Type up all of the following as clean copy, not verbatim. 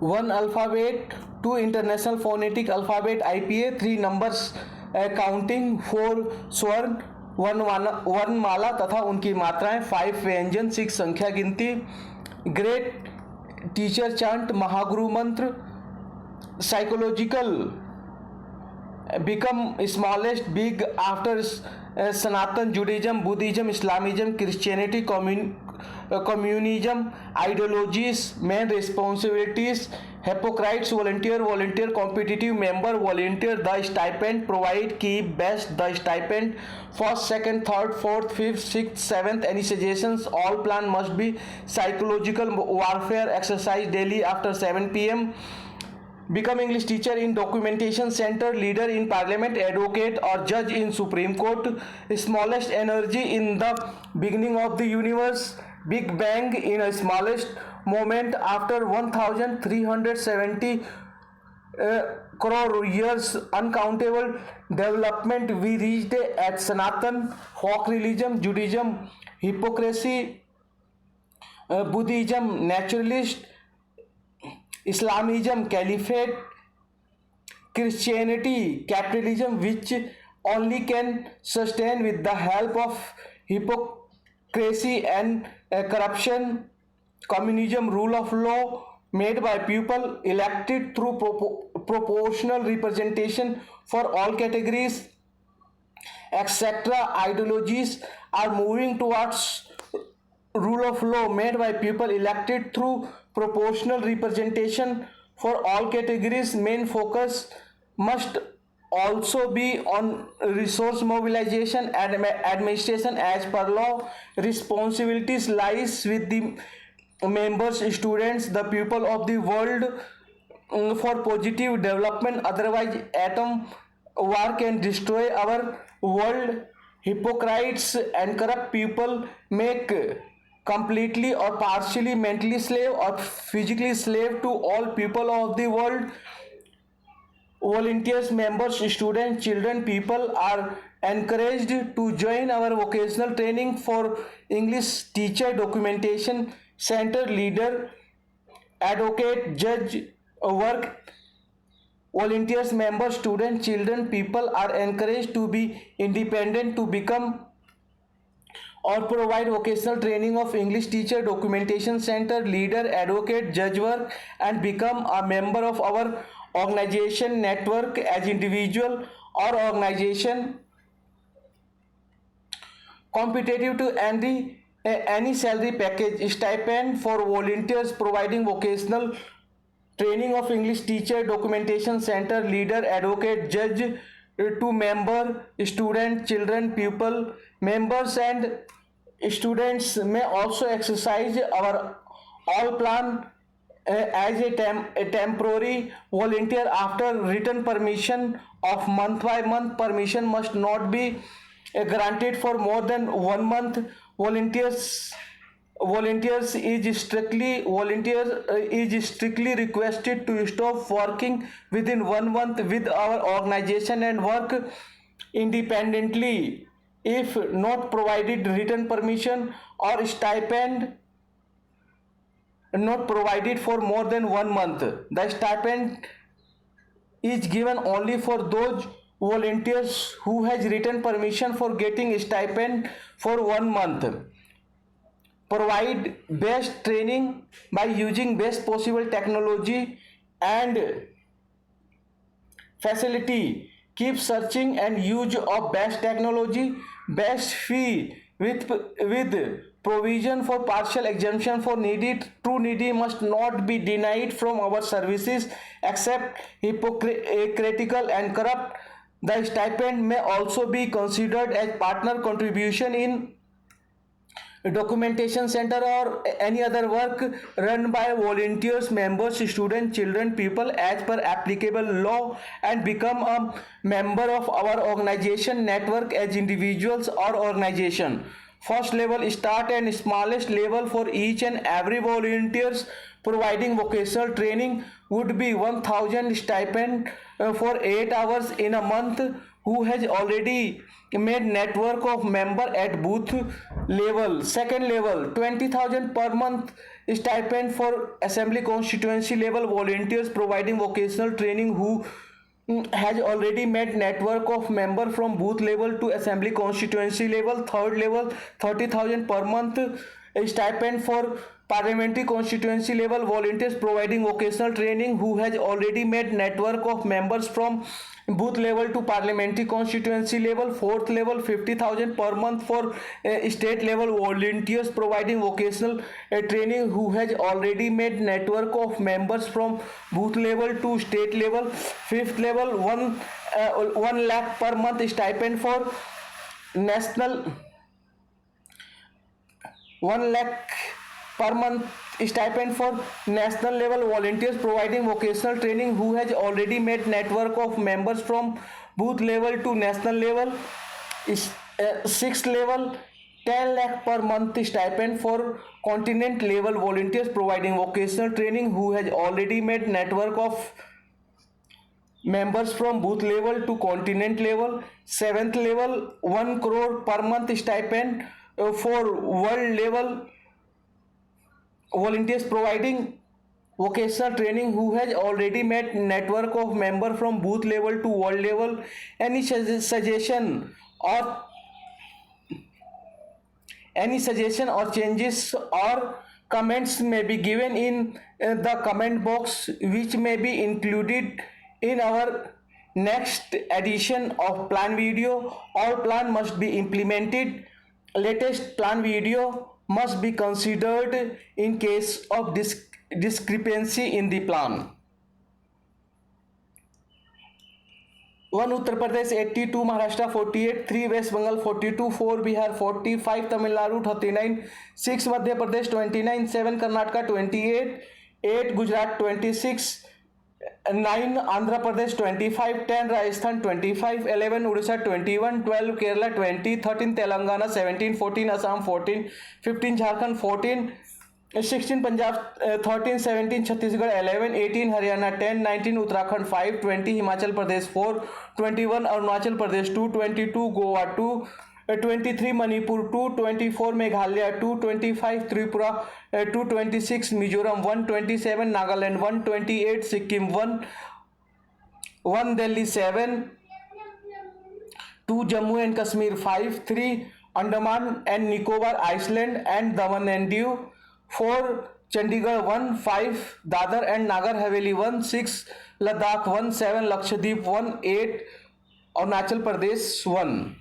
one alphabet, two international phonetic alphabet IPA, three numbers counting, four स्वर्ण, वर्णमाला तथा उनकी मात्राएं, 5 व्यंजन, 6 संख्या गिनती, ग्रेट टीचर चांट, महागुरु मंत्र, psychological become smallest big after Sanatan, Judaism, Buddhism, Islamism, Christianity, communism, ideologies, main responsibilities, hypocrites, volunteer, competitive member, volunteer, the stipend, provide, keep, best, the stipend, first, second, third, fourth, fifth, sixth, seventh, any suggestions, all plan must be psychological warfare, exercise daily after 7 p.m. Become English teacher in documentation center, leader in parliament, advocate or judge in Supreme Court, smallest energy in the beginning of the universe, Big Bang in a smallest moment after 1370 crore years, uncountable development we reached at Sanatan, folk religion, Judaism, hypocrisy, Buddhism, naturalist, Islamism, caliphate, Christianity, capitalism, which only can sustain with the help of hypocrisy and corruption, communism, rule of law made by people elected through proportional representation for all categories, etc. Ideologies are moving towards rule of law made by people elected through proportional representation for all categories. Main focus must also be on resource mobilization and administration as per law. Responsibilities lies with the members, students, the people of the world for positive development. Otherwise, atom war can destroy our world. Hypocrites and corrupt people make completely or partially mentally slave or physically slave to all people of the world. Volunteers, members, students, children, people are encouraged to join our vocational training for English teacher documentation center, leader, advocate, judge work. Volunteers, members, students, children, people are encouraged to be independent to become or provide vocational training of English teacher documentation center, leader, advocate, judge work, and become a member of our organization network as individual or organization. Competitive to any salary package, stipend for volunteers providing vocational training of English teacher documentation center, leader, advocate, judge to member, student, children, pupil. Members and students may also exercise our all plan as a temporary volunteer after written permission of month by month. Permission must not be granted for more than 1 month. Volunteers is strictly requested to stop working within 1 month with our organization and work independently if not provided written permission, or stipend not provided for more than 1 month. The stipend is given only for those volunteers who has written permission for getting stipend for 1 month. Provide best training by using best possible technology and facility. Keep searching and use of best technology, best fee with provision for partial exemption for needy. True needy must not be denied from our services except hypocritical and corrupt. The stipend may also be considered as partner contribution in documentation center or any other work run by volunteers, members, students, children, people as per applicable law, and become a member of our organization network as individuals or organization. First level start and smallest level for each and every volunteers providing vocational training would be 1000 stipend for 8 hours in a month, who has already made network of member at booth level. Second level 20,000 per month stipend for assembly constituency level volunteers providing vocational training who has already met network of member from booth level to assembly constituency level. Third level 30,000 per month. A stipend for parliamentary constituency level volunteers providing vocational training who has already met network of members from booth level to parliamentary constituency level. Fourth level 50,000 per month for state level volunteers providing vocational training who has already made network of members from booth level to state level. Fifth level 1 lakh per month stipend for national 1 lakh per month stipend for national level volunteers providing vocational training who has already made network of members from booth level to national level. Sixth level 10 lakh per month stipend for continent level volunteers providing vocational training who has already made network of members from booth level to continent level. Seventh level 1 crore per month stipend for world level volunteers providing vocational training who has already met network of member from booth level to world level. Any suggestion or changes or comments may be given in the comment box, which may be included in our next edition of plan video. All plan must be implemented. Latest plan video must be considered in case of discrepancy in the plan. 1 Uttar Pradesh 82, Maharashtra 48, 3 West Bengal 42, 4 Bihar 40, 5 Tamil Nadu 39, 6 Madhya Pradesh 29, 7 Karnataka 28, 8 Gujarat 26, 9 Andhra Pradesh 25, 10 Rajasthan 25, 11 Odisha 21, 12 Kerala 20, 13 Telangana 17, 14 Assam 14, 15 Jharkhand 14, 16 Punjab 13, 17 Chhattisgarh 11, 18 Haryana 10, 19 Uttarakhand 5, 20 Himachal Pradesh 4, 21 Arunachal Pradesh 2, 22 Goa 2, 23 Manipur 2, 24 Meghalaya 2, 25 Tripura 2, 26 Mizoram 1, 27 Nagaland 1, 28 Sikkim 1, 1 Delhi 7, 2 Jammu and Kashmir 5, 3 Andaman and Nicobar Iceland and Daman and Diu, 4 Chandigarh 1, 5 Dadar and Nagar Haveli 1, 6 Ladakh 1, 7 Lakshadweep 1, 8 Arunachal Pradesh 1.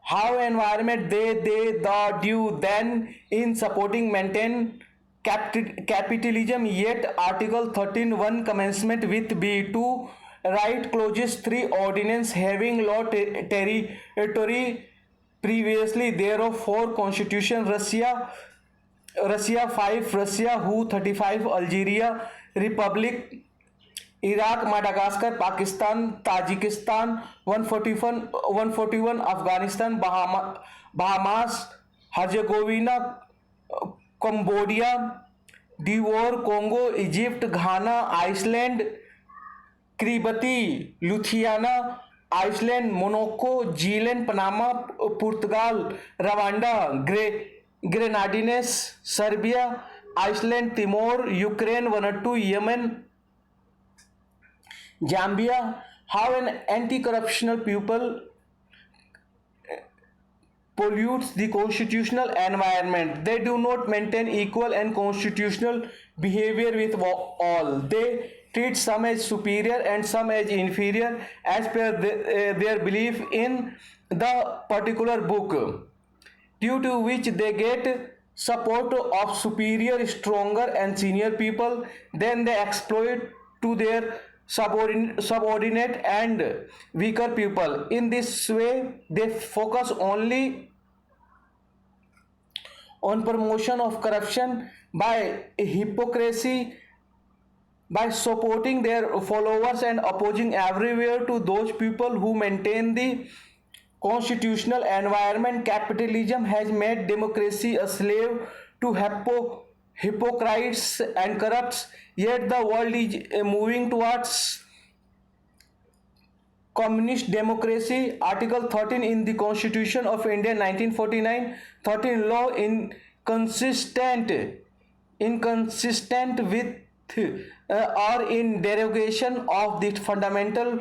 How environment the do then in supporting maintain capitalism, yet Article 13(1) commencement with B2 right clauses 3 ordinance having law territory previously thereof 4 constitution Russia 5 Russia who 35 Algeria Republic Iraq, Madagascar, Pakistan, Tajikistan 141 Afghanistan, Bahamas, Herzegovina, Cambodia, D'Ivoire, Congo, Egypt, Ghana, Iceland, Kiribati, Lithuania, Iceland, Monaco, Zealand, Panama, Portugal, Rwanda, Grenadines, Serbia, Iceland, Timor, Ukraine, Vanuatu, Yemen, Zambia. How an anti-corruptional people pollutes the constitutional environment. They do not maintain equal and constitutional behavior with all. They treat some as superior and some as inferior as per their belief in the particular book, due to which they get support of superior, stronger and senior people. Then they exploit to their subordinate and weaker people. In this way, they focus only on promotion of corruption by hypocrisy, by supporting their followers and opposing everywhere to those people who maintain the constitutional environment. Capitalism has made democracy a slave to hypocrites and corrupts, yet the world is moving towards communist democracy. Article 13 in the Constitution of India 1949. 13 law inconsistent with or in derogation of the fundamental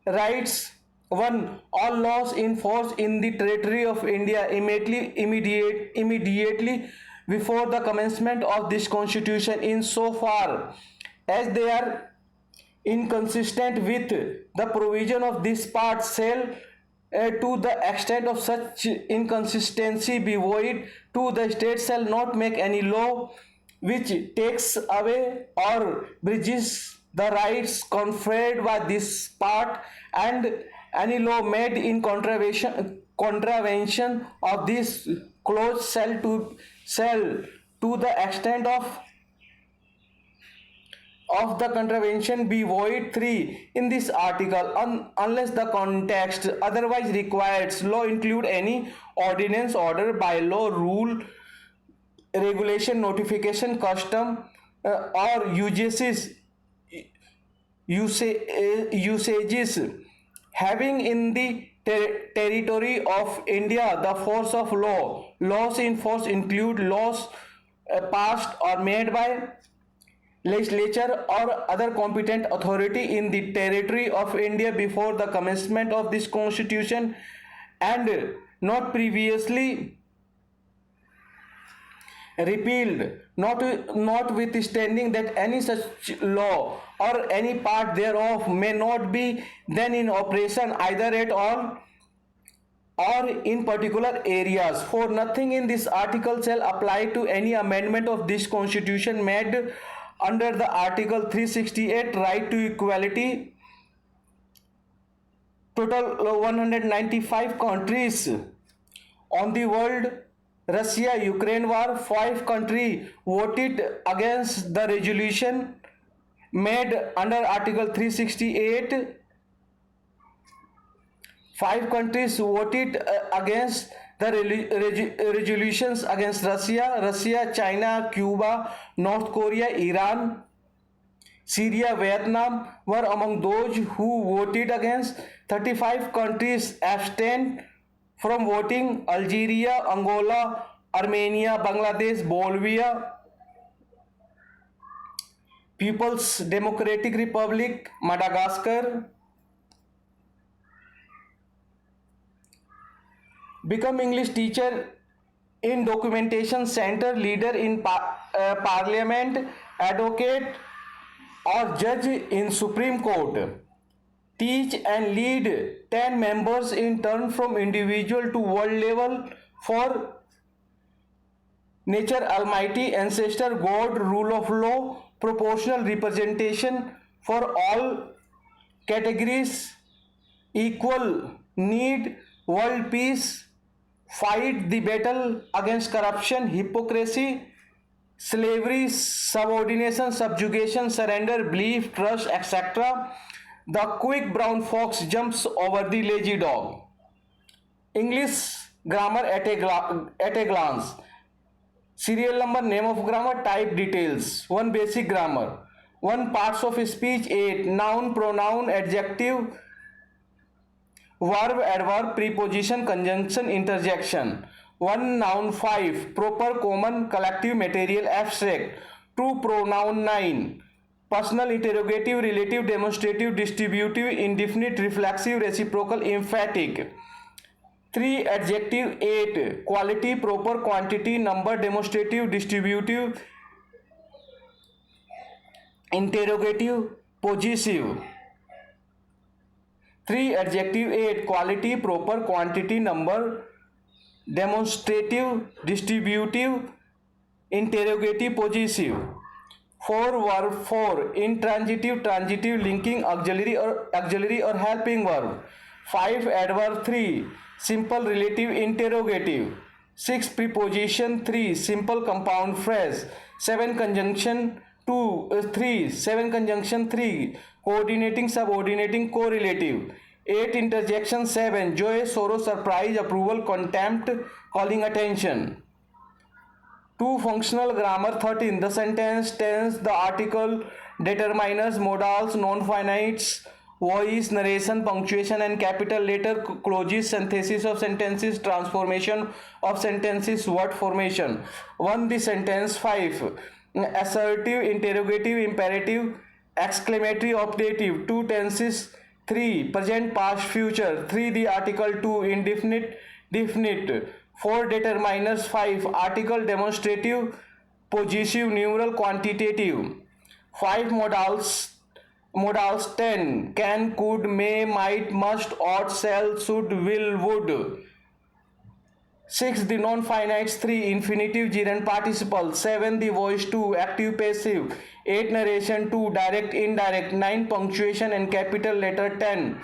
rights. 1. All laws in force in the territory of India immediately before the commencement of this constitution, in so far as they are inconsistent with the provision of this part, shall to the extent of such inconsistency be void. 2. The state shall not make any law which takes away or bridges the rights conferred by this part, and any law made in contravention of this clause shall to the extent of the contravention be void. 3. In this article, unless the context otherwise requires, law include any ordinance, order, bylaw, rule, regulation, notification, custom, or usages having in the territory of India the force of law. Laws in force include laws passed or made by legislature or other competent authority in the territory of India before the commencement of this constitution, and not previously repealed, notwithstanding that any such law or any part thereof may not be then in operation either at all or in particular areas. For nothing in this article shall apply to any amendment of this constitution made under the article 368, right to equality. Total 195 countries on the world. Russia Ukraine war, 5 countries voted against the resolution made under article 368. 5 countries voted against the resolutions against Russia, China, Cuba, North Korea, Iran, Syria, Vietnam were among those who voted against. 35 countries abstained from voting: Algeria, Angola, Armenia, Bangladesh, Bolivia, People's Democratic Republic, Madagascar. Become English teacher in documentation center, leader in parliament, advocate or judge in Supreme Court. Teach and lead 10 members in turn from individual to world level for nature, almighty, ancestor, God, rule of law, proportional representation for all categories, equal need, world peace, fight the battle against corruption, hypocrisy, slavery, subordination, subjugation, surrender, belief, trust, etc. The quick brown fox jumps over the lazy dog. English grammar at a glance. Serial number, name of grammar, type details. 1. Basic grammar. 1. Parts of speech. 8. Noun, pronoun, adjective, verb, adverb, preposition, conjunction, interjection. 1. Noun. 5. Proper, common, collective, material, abstract. 2. Pronoun. 9. Personal, interrogative, relative, demonstrative, distributive, indefinite, reflexive, reciprocal, emphatic. 3. Adjective. 8. Quality, proper, quantity, number, demonstrative, distributive, interrogative, possessive. 3. Adjective. 8. Quality, proper, quantity, number, demonstrative, distributive, interrogative, possessive. 4. Verb. 4. Intransitive, transitive, linking, auxiliary or helping verb. 5. Adverb. 3. Simple, relative, interrogative. 6. Preposition. 3. Simple compound phrase. 7. Conjunction. 7. Conjunction. 3. Coordinating, subordinating, correlative. 8. Interjection. 7. Joy, sorrow, surprise, approval, contempt, calling attention. 2. Functional grammar. 13. The sentence, tense, the article, determiners, modals, non-finites, voice, narration, punctuation and capital letter, clauses, synthesis of sentences, transformation of sentences, word formation. 1. The sentence. 5. Assertive, interrogative, imperative, exclamatory, optative. 2. Tenses. 3. Present, past, future. 3. The article. 2. Indefinite, definite. 4. Determiners. 5. Article, demonstrative, possessive, numeral, quantitative. 5. Modals. 10. Can, could, may, might, must, ought, shall, should, will, would. 6. The non-finites. 3. Infinitive, gerund, participle. 7. The voice. 2. Active, passive. 8. Narration. 2. Direct, indirect. 9. Punctuation and capital letter. 10.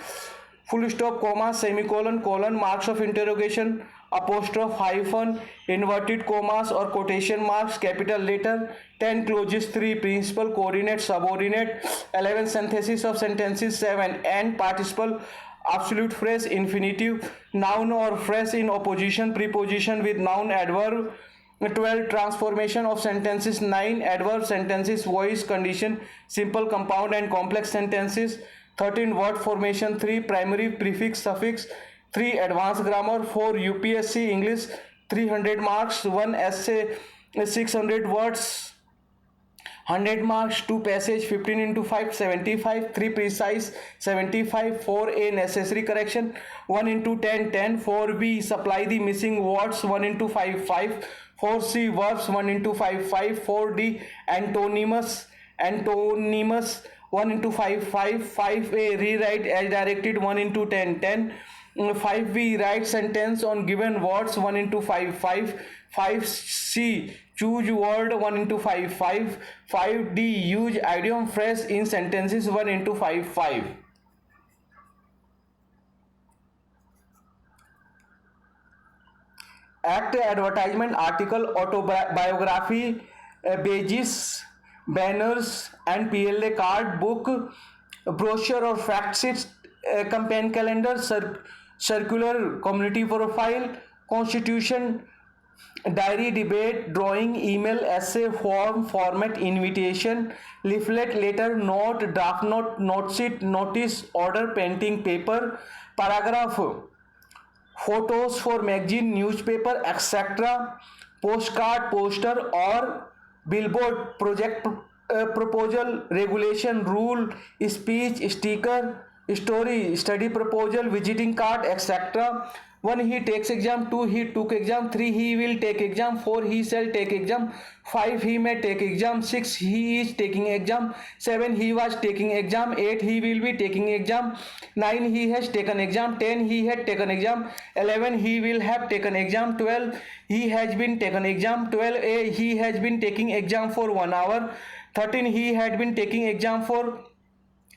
Full stop, comma, semicolon, colon, marks of interrogation, apostrophe, hyphen, inverted commas or quotation marks, capital letter. 10. Clauses. 3. Principal, coordinate, subordinate. 11. Synthesis of sentences. 7. And, participle, absolute phrase, infinitive, noun or phrase in opposition, preposition with noun, adverb. 12. Transformation of sentences. 9. Adverb sentences, voice, condition, simple, compound and complex sentences. 13. Word formation. 3. Primary, prefix, suffix. 3. Advanced grammar. 4. UPSC English 300 marks. 1 essay 600 words 100 marks. 2 passage 15 into 5 75. 3 precise 75. 4 a necessary correction 1 into 10 10. 4b supply the missing words 1 into 5 5. 4c verbs 1 into 5 5. 4d antonyms 1 into 5 5. 5a rewrite as directed 1 into 10 10. 5b write sentence on given words 1 into 5 5. 5c choose word 1 into 5 5. 5d use idiom phrase in sentences 1 into 5 5. Act, advertisement, article, autobiography, badges, banners and PLA card, book, brochure or fact sheets, campaign calendar, circular, community profile, constitution, diary, debate, drawing, email, essay, form, format, invitation, leaflet, letter, note, draft note, note sheet, notice, order, painting, paper, paragraph, photos for magazine, newspaper, etc., postcard, poster or billboard, project, proposal, regulation, rule, speech, sticker, story, study proposal, visiting card, etc. 1. He takes exam. 2. He took exam. 3. He will take exam. 4. He shall take exam. 5. He may take exam. 6. He is taking exam. 7. He was taking exam. 8. He will be taking exam. 9. He has taken exam. 10. He had taken exam. 11. He will have taken exam. 12. He has been taken exam. 12a. He has been taking exam for 1 hour. 13. He had been taking exam for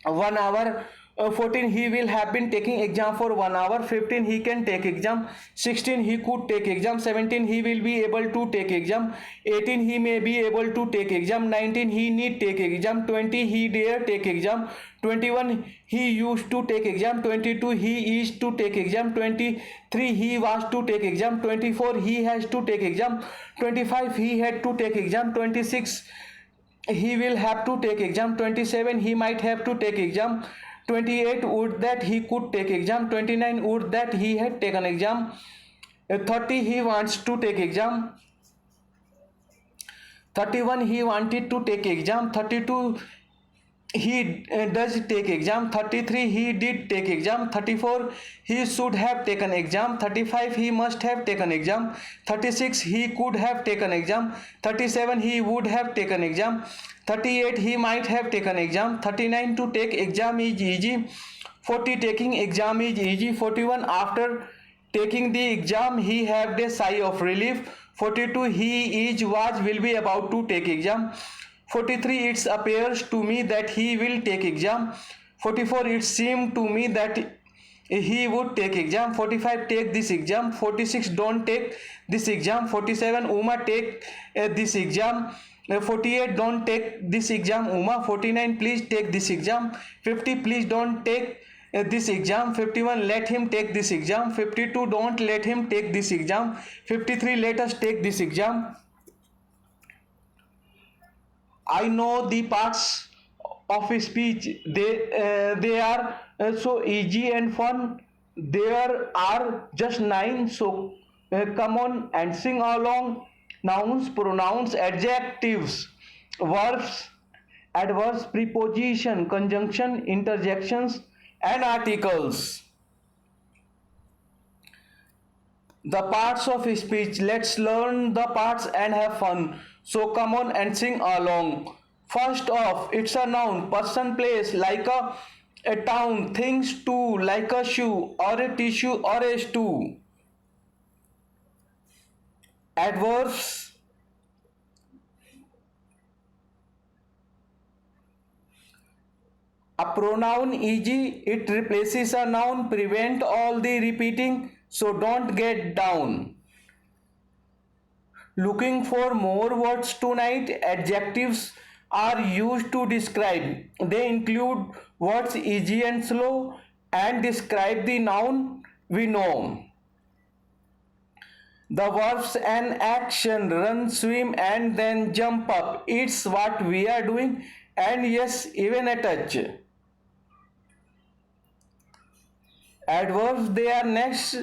1 hour. 14. He will have been taking exam for 1 hour. 15. He can take exam. 16. He could take exam. 17. He will be able to take exam. 18. He may be able to take exam. 19. He need take exam. 20. He dare take exam. 21. He used to take exam. 22. He is to take exam. 23. He was to take exam. 24. He has to take exam. 25. He had to take exam. 26. He will have to take exam. 27. He might have to take exam. 28. Would that he could take exam. 29. Would that he had taken exam. 30. He wants to take exam. 31. He wanted to take exam. 32. He does take exam. 33. He did take exam. 34. He should have taken exam. 35. He must have taken exam. 36. He could have taken exam. 37. He would have taken exam. 38. He might have taken exam. 39. To take exam is easy. 40. Taking exam is easy. 41. After taking the exam he had a sigh of relief. 42. He is was will be about to take exam. 43. It appears to me that he will take exam. 44. It seemed to me that he would take exam. 45. Take this exam. 46. Don't take this exam. 47. Uma take this exam. 48. Don't take this exam, Uma. 49. Please take this exam. 50. Please don't take this exam. 51. Let him take this exam. 52. Don't let him take this exam. 53. Let us take this exam. I know the parts of speech. They are So easy and fun. There are just nine. So come on and sing along. Nouns, pronouns, adjectives, verbs, adverbs, preposition, conjunction, interjections, and articles. The parts of speech. Let's learn the parts and have fun. So come on and sing along. First off, it's a noun, person, place, like a town, things too, like a shoe or a tissue or a stew. Adverbs. A pronoun easy, it replaces a noun, prevent all the repeating, so don't get down. Looking for more words tonight. Adjectives are used to describe. They include words easy and slow and describe the noun we know. The verbs and action, run, swim, and then jump up. It's what we are doing, and yes, even a touch. Adverbs, they are next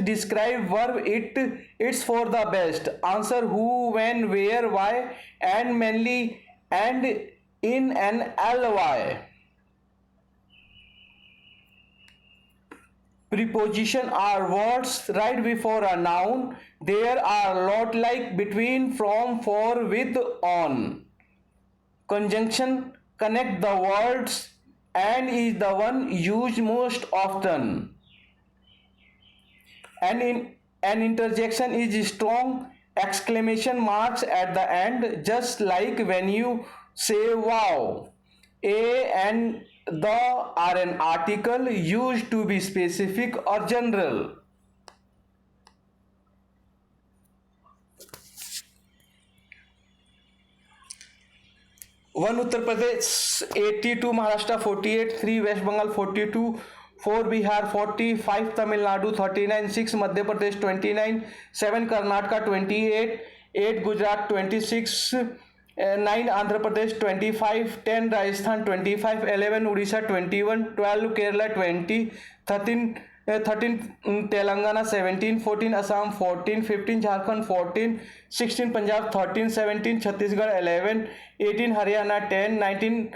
describe verb it's for the best. Answer who, when, where, why, and mainly, and in an ly. Preposition are words right before a noun. There are lot like, between, from, for, with, on. Conjunction connect the words and is the one used most often. And an interjection is strong exclamation marks at the end, just like when you say wow. A and the are an article used to be specific or general. One Uttar Pradesh 82, Maharashtra 48, 3 West Bengal 42, 4 Bihar 40, 5 Tamil Nadu 39, 6 Madhya Pradesh 29, 7 Karnataka 28, 8 Gujarat 26, 9 Andhra Pradesh 25, 10 Rajasthan 25, 11 Odisha 21, 12 Kerala 20, 13 Telangana 17, 14 Assam 14, 15 Jharkhand 14, 16 Punjab 13, 17 Chhattisgarh 11, 18 Haryana 10, 19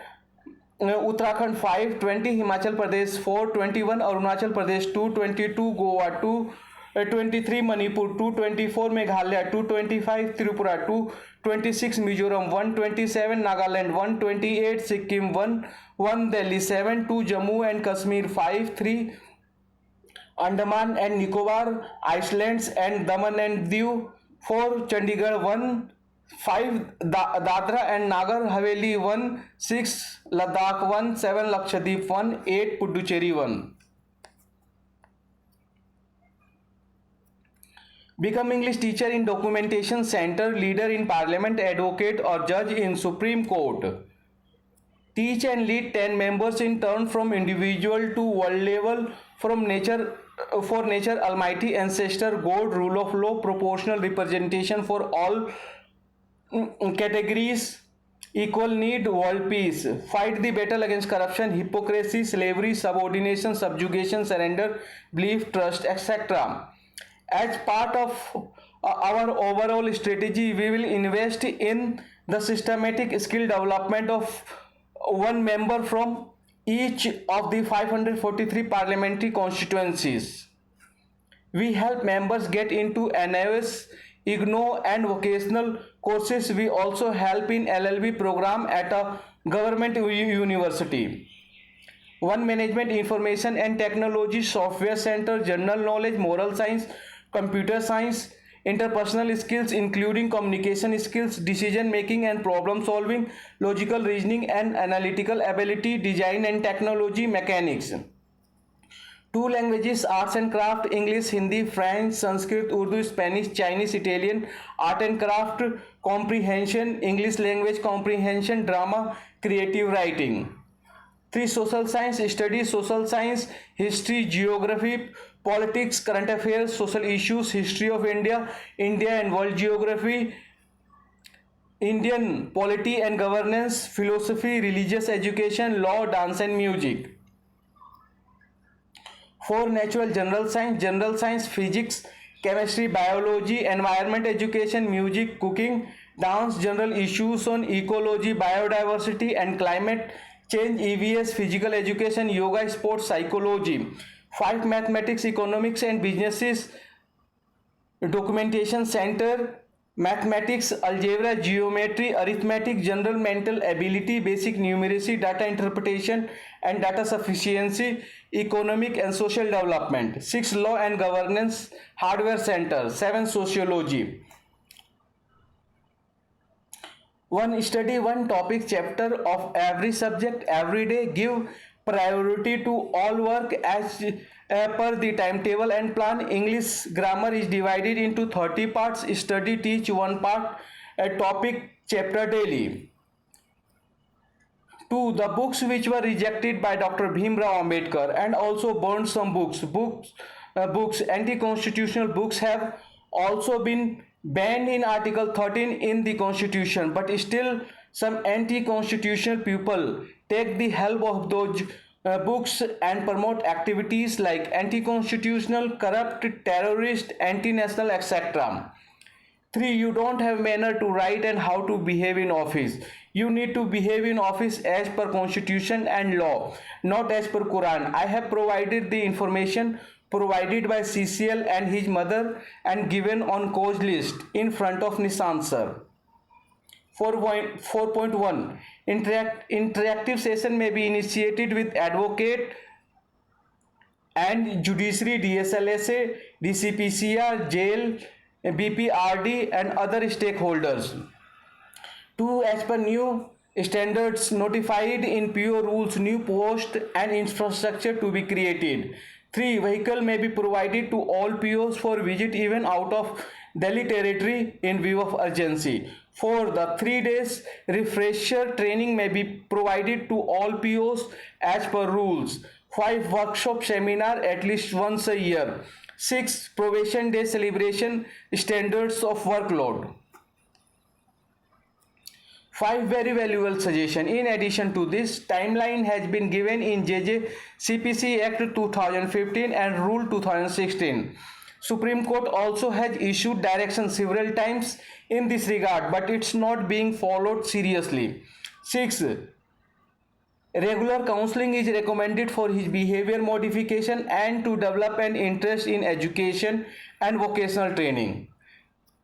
Uttarakhand 5, 20 Himachal Pradesh 4, 21 Arunachal Pradesh 2, 22 Goa 2, 23 Manipur 2, 24 Meghalaya 2, 25 Tripura 2, 26 Mizoram 1, 27 Nagaland 1, 28 Sikkim 1, 1 Delhi 7, 2 Jammu and Kashmir 5, 3 Andaman and Nicobar Islands and Daman and Diu, 4 Chandigarh 1, 5 Dadra and Nagar Haveli 1, 6 Ladakh 1, 7 Lakshadweep 1, 8 Puducherry 1. Become English teacher in documentation center, leader in parliament, advocate or judge in Supreme Court. Teach and lead 10 members in turn from individual to world level, from nature for nature, almighty ancestor, God, rule of law, proportional representation for all categories, equal need, world peace, fight the battle against corruption, hypocrisy, slavery, subordination, subjugation, surrender, belief, trust, etc. As part of our overall strategy, we will invest in the systematic skill development of one member from each of the 543 parliamentary constituencies. We help members get into NIOS, IGNOU and vocational courses. We also help in LLB program at a government university. One Management Information and Technology, Software Center, General Knowledge, Moral Science, Computer Science, interpersonal skills including communication skills, decision making and problem solving, logical reasoning and analytical ability, design and technology, mechanics. 2 languages, arts and craft, English, Hindi, French, Sanskrit, Urdu, Spanish, Chinese, Italian, art and craft, comprehension, English language comprehension, drama, creative writing. 3 social science, studies, social science, history, geography, politics, current affairs, social issues, history of India, India and world geography, Indian polity and governance, philosophy, religious education, law, dance and music. 4 natural general science, physics, chemistry, biology, environment education, music, cooking, dance, general issues on ecology, biodiversity and climate change, EVS, physical education, yoga, sports, psychology. 5 mathematics, economics and businesses, documentation center, mathematics, algebra, geometry, arithmetic, general mental ability, basic numeracy, data interpretation and data sufficiency, economic and social development. 6 law and governance, hardware center. 7 sociology. 1 study 1 topic chapter of every subject every day. Give priority to all work as per the timetable and plan. English grammar is divided into 30 parts. Study teach one part a topic chapter daily. 2. The books which were rejected by Dr. Bhimrao Ambedkar and also burned some books, anti-constitutional books have also been banned in Article 13 in the Constitution, but still some anti-constitutional people take the help of those books and promote activities like anti-constitutional, corrupt, terrorist, anti-national, etc. 3. You don't have manner to write and how to behave in office. You need to behave in office as per constitution and law, not as per Quran. I have provided the information provided by CCL and his mother and given on cause list in front of Nissan sir. 4.1 Interactive session may be initiated with advocate and judiciary, DSLSA, DCPCR, jail, BPRD and other stakeholders. 2. As per new standards notified in PO rules, new post and infrastructure to be created. 3. Vehicle may be provided to all POs for visit even out of Delhi territory in view of urgency. 4. The 3 days refresher training may be provided to all POs as per rules. 5. Workshop seminar at least once a year. 6. Probation day celebration standards of workload. 5 very valuable suggestion. In addition to this, timeline has been given in JJCPC Act 2015 and Rule 2016. Supreme Court also has issued direction several times in this regard, but it's not being followed seriously. 6. Regular counseling is recommended for his behavior modification and to develop an interest in education and vocational training.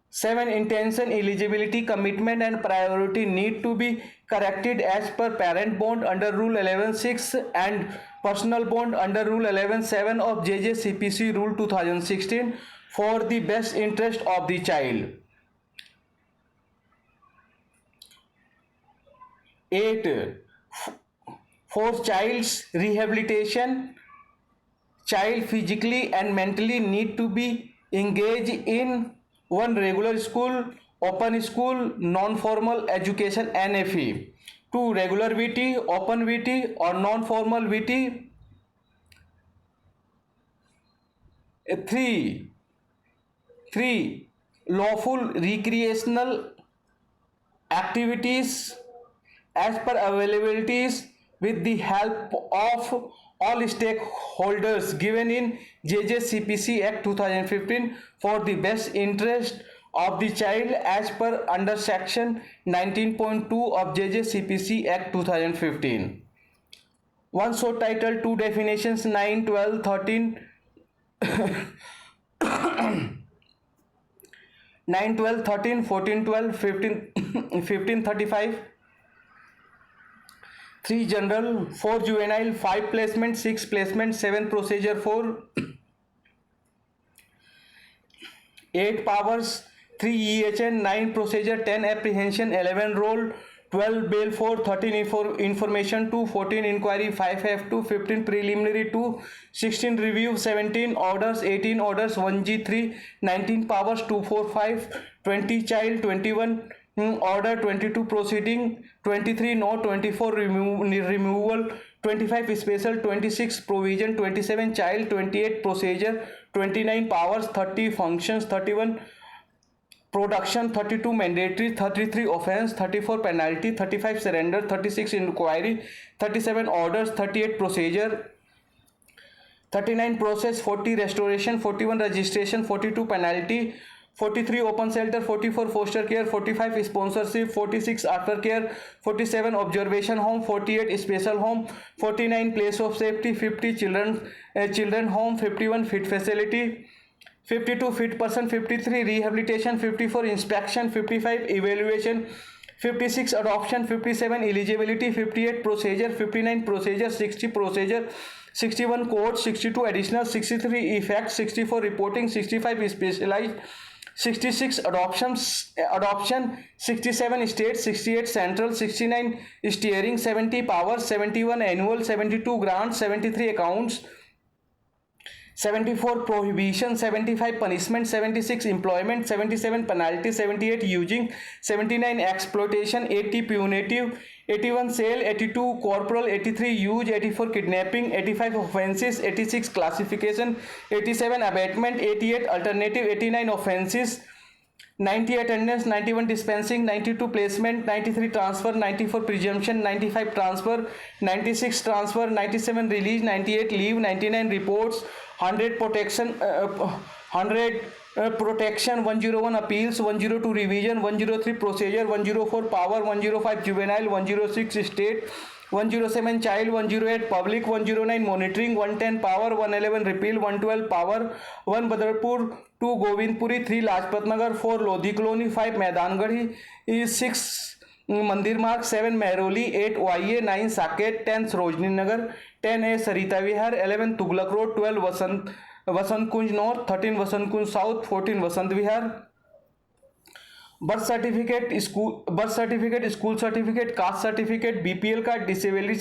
7. Intention, eligibility, commitment and priority need to be corrected as per parent bond under Rule 11.6 and personal bond under Rule 11.7 of JJCPC Rule 2016 for the best interest of the child. 8. For child's rehabilitation, child physically and mentally need to be engaged in 1. Regular school, open school, non-formal education NFE. 2. Regular VT, open VT or non-formal VT. 3. Lawful recreational activities as per availabilities with the help of all stakeholders given in JJCPC Act 2015 for the best interest of the child as per under section 19.2 of JJCPC Act 2015. One short title, 2 definitions, 9, 12, 13 9, 12, 13, 14, 12, 15, 15, 35. 3 general, 4 juvenile, 5 placement, 6 placement, 7 procedure 4, 8 powers, 3 EHN, 9 procedure, 10 apprehension, 11 roll, 12 bail 4, 13 information 2, 14 inquiry, 5 F2, 15 preliminary 2, 16 review, 17 orders, 18 orders, 1G3, 19 powers, 245, 20 child, 21 order, 22 proceeding, 23 no, 24 removal, 25 special, 26 provision, 27 child, 28 procedure, 29 powers, 30 functions, 31 production, 32 mandatory, 33 offense, 34 penalty, 35 surrender, 36 inquiry, 37 orders, 38 procedure, 39 process, 40 restoration, 41 registration, 42 penalty, 43 open shelter, 44 foster care, 45 sponsorship, 46 aftercare, 47 observation home, 48 special home, 49 place of safety, 50 children home, 51 fit facility, 52 fit person, 53 rehabilitation, 54 inspection, 55 evaluation, 56 adoption, 57 eligibility, 58 procedure, 59 procedure, 60 procedure, 61 court, 62 additional, 63 effect, 64 reporting, 65 specialized, 66 adoption, 67 state, 68 central, 69 steering, 70 power, 71 annual, 72 grants, 73 accounts, 74 prohibition, 75 punishment, 76 employment, 77 penalty, 78 using, 79 exploitation, 80 punitive, 81 sale, 82 corporal, 83 use, 84 kidnapping, 85 offenses, 86 classification, 87 abatement, 88 alternative, 89 offenses, 90 attendance, 91 dispensing, 92 placement, 93 transfer, 94 presumption, 95 transfer, 96 transfer, 97 release, 98 leave, 99 reports, 100 protection, 101 appeals, 102 revision, 103 procedure, 104 power, 105 juvenile, 106 state, 107 child, 108 public, 109 monitoring, 110 power, 111 repeal, 112 power, 1 Badarpur, 2 Govindpuri, 3 Lajpat Nagar, 4 Lodhi Colony, 5 Maidangarhi, 6 Mandir Marg, 7 Mehroli, 8 YA, 9 Saket, 10 Sarojini Nagar, 10A Sarita Vihar, 11 Tughlaq Road, 12 Vasant Kunj North, 13 Vasant Kunj South, 14 Vasant Vihar. Birth certificate, school certificate, caste certificate, BPL card, disability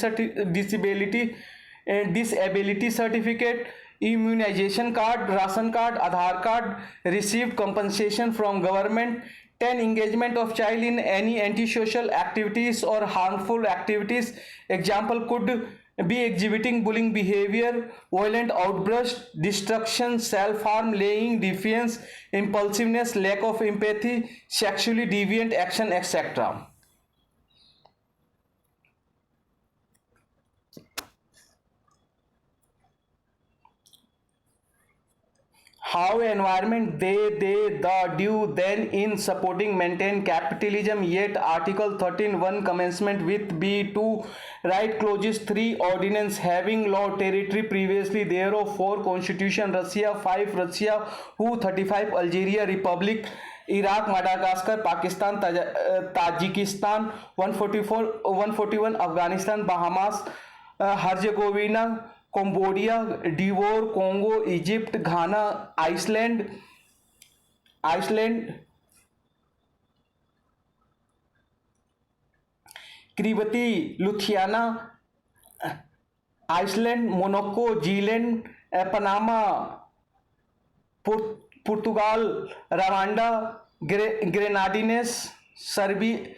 certificate, immunization card, ration card, Aadhaar card, received compensation from government, 10 engagement of child in any antisocial activities or harmful activities. Example could be exhibiting bullying behavior, violent outburst, destruction, self-harm, laying, defiance, impulsiveness, lack of empathy, sexually deviant action, etc. How environment the do then in supporting maintain capitalism, yet article 13(1) commencement with B2 right clauses 3 ordinance having law territory previously thereof 4 constitution Russia 5 Russia who 35 Algeria Republic Iraq Madagascar Pakistan Tajikistan 141 Afghanistan Bahamas Herzegovina Cambodia, Divor, Congo, Egypt, Ghana, Iceland, Kiribati, Lithuania, Iceland, Monaco, Zealand, Panama, Portugal, Rwanda, Grenadines, Serbia,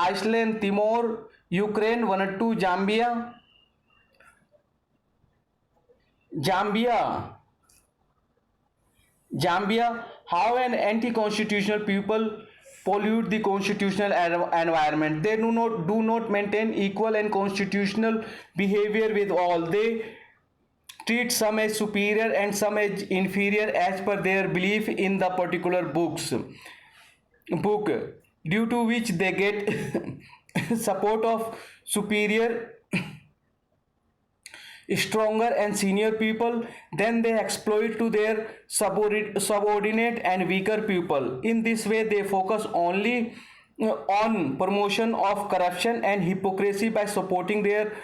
Iceland, Timor, Ukraine, Vanuatu, Zambia. How an anti-constitutional people pollute the constitutional environment. They do not maintain equal and constitutional behavior with all. They treat some as superior and some as inferior as per their belief in the particular book, due to which they get support of superior, stronger and senior people. Then they exploit to their subordinate and weaker people. In this way they focus only on promotion of corruption and hypocrisy by supporting their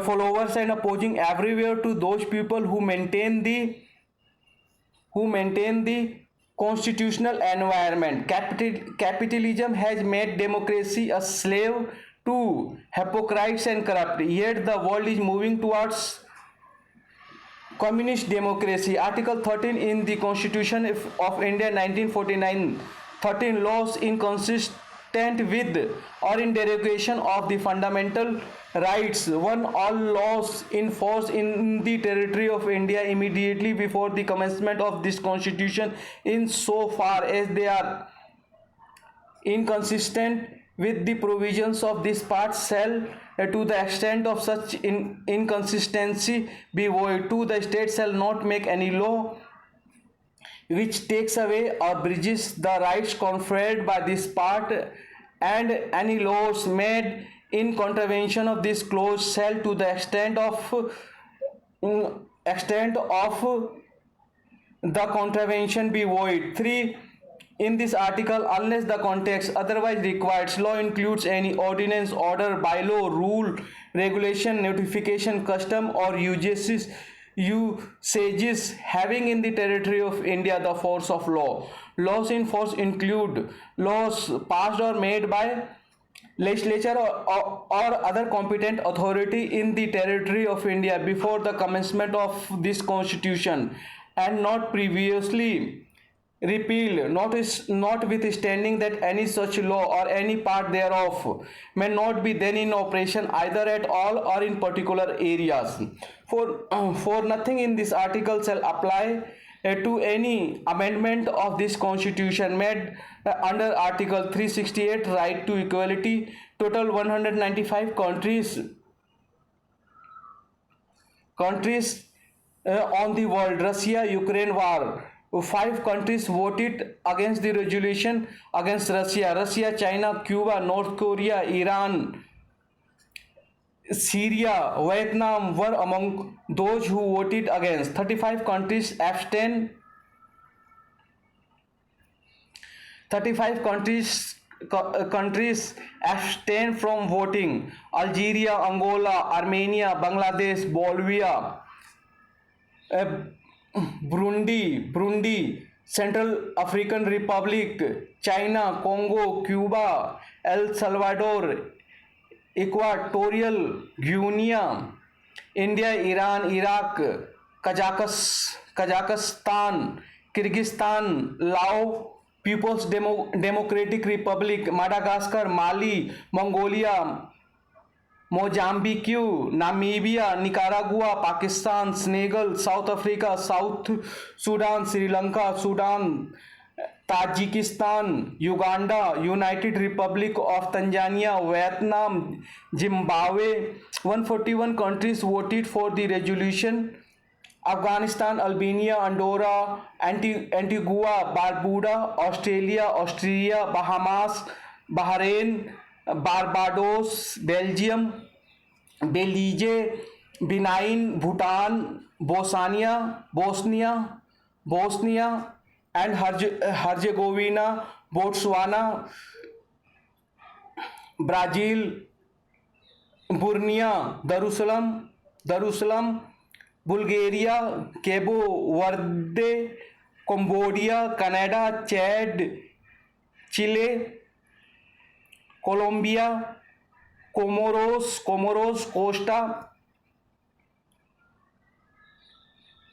followers and opposing everywhere to those people who maintain the constitutional environment. Capitalism has made democracy a slave to hypocrites and corrupt, yet the world is moving towards communist democracy. Article 13 in the Constitution of India 1949, 13 laws inconsistent with or in derogation of the fundamental rights. 1. All laws in force in the territory of India immediately before the commencement of this constitution, in so far as they are inconsistent with the provisions of this part shall to the extent of such inconsistency be void. 2. The state shall not make any law which takes away or bridges the rights conferred by this part, and any laws made in contravention of this clause shall to the extent of the contravention be void. 3. In this article, unless the context otherwise requires, law includes any ordinance, order, bylaw, rule, regulation, notification, custom, or usages having in the territory of India the force of law. Laws in force include laws passed or made by legislature or other competent authority in the territory of India before the commencement of this constitution, and not previously repealed, notwithstanding that any such law or any part thereof may not be then in operation either at all or in particular areas. For nothing in this article shall apply to any amendment of this constitution made under article 368, right to equality. Total 195 countries on the world. Russia Ukraine war, 5 countries voted against the resolution against Russia, China, Cuba, North Korea, Iran, Syria, Vietnam were among those who voted against. 35 countries abstain. 35 countries abstain from voting: Algeria, Angola, Armenia, Bangladesh, Bolivia, Burundi, Central African Republic, China, Congo, Cuba, El Salvador, Equatorial Guinea, India, Iran, Iraq, Kazakhstan, Kyrgyzstan, Laos, People's Democratic Republic, Madagascar, Mali, Mongolia, Mozambique, Namibia, Nicaragua, Pakistan, Senegal, South Africa, South Sudan, Sri Lanka, Sudan, Tajikistan, Uganda, United Republic of Tanzania, Vietnam, Zimbabwe. 141 countries voted for the resolution. Afghanistan, Albania, Andorra, Antigua, Barbuda, Australia, Austria, Bahamas, Bahrain, Barbados, Belgium, Belize, Benin, Bhutan, Bosnia and Herzegovina, Botswana, Brazil, Brunei, Darussalam, Bulgaria, Cabo Verde, Cambodia, Canada, Chad, Chile, Colombia, Comoros,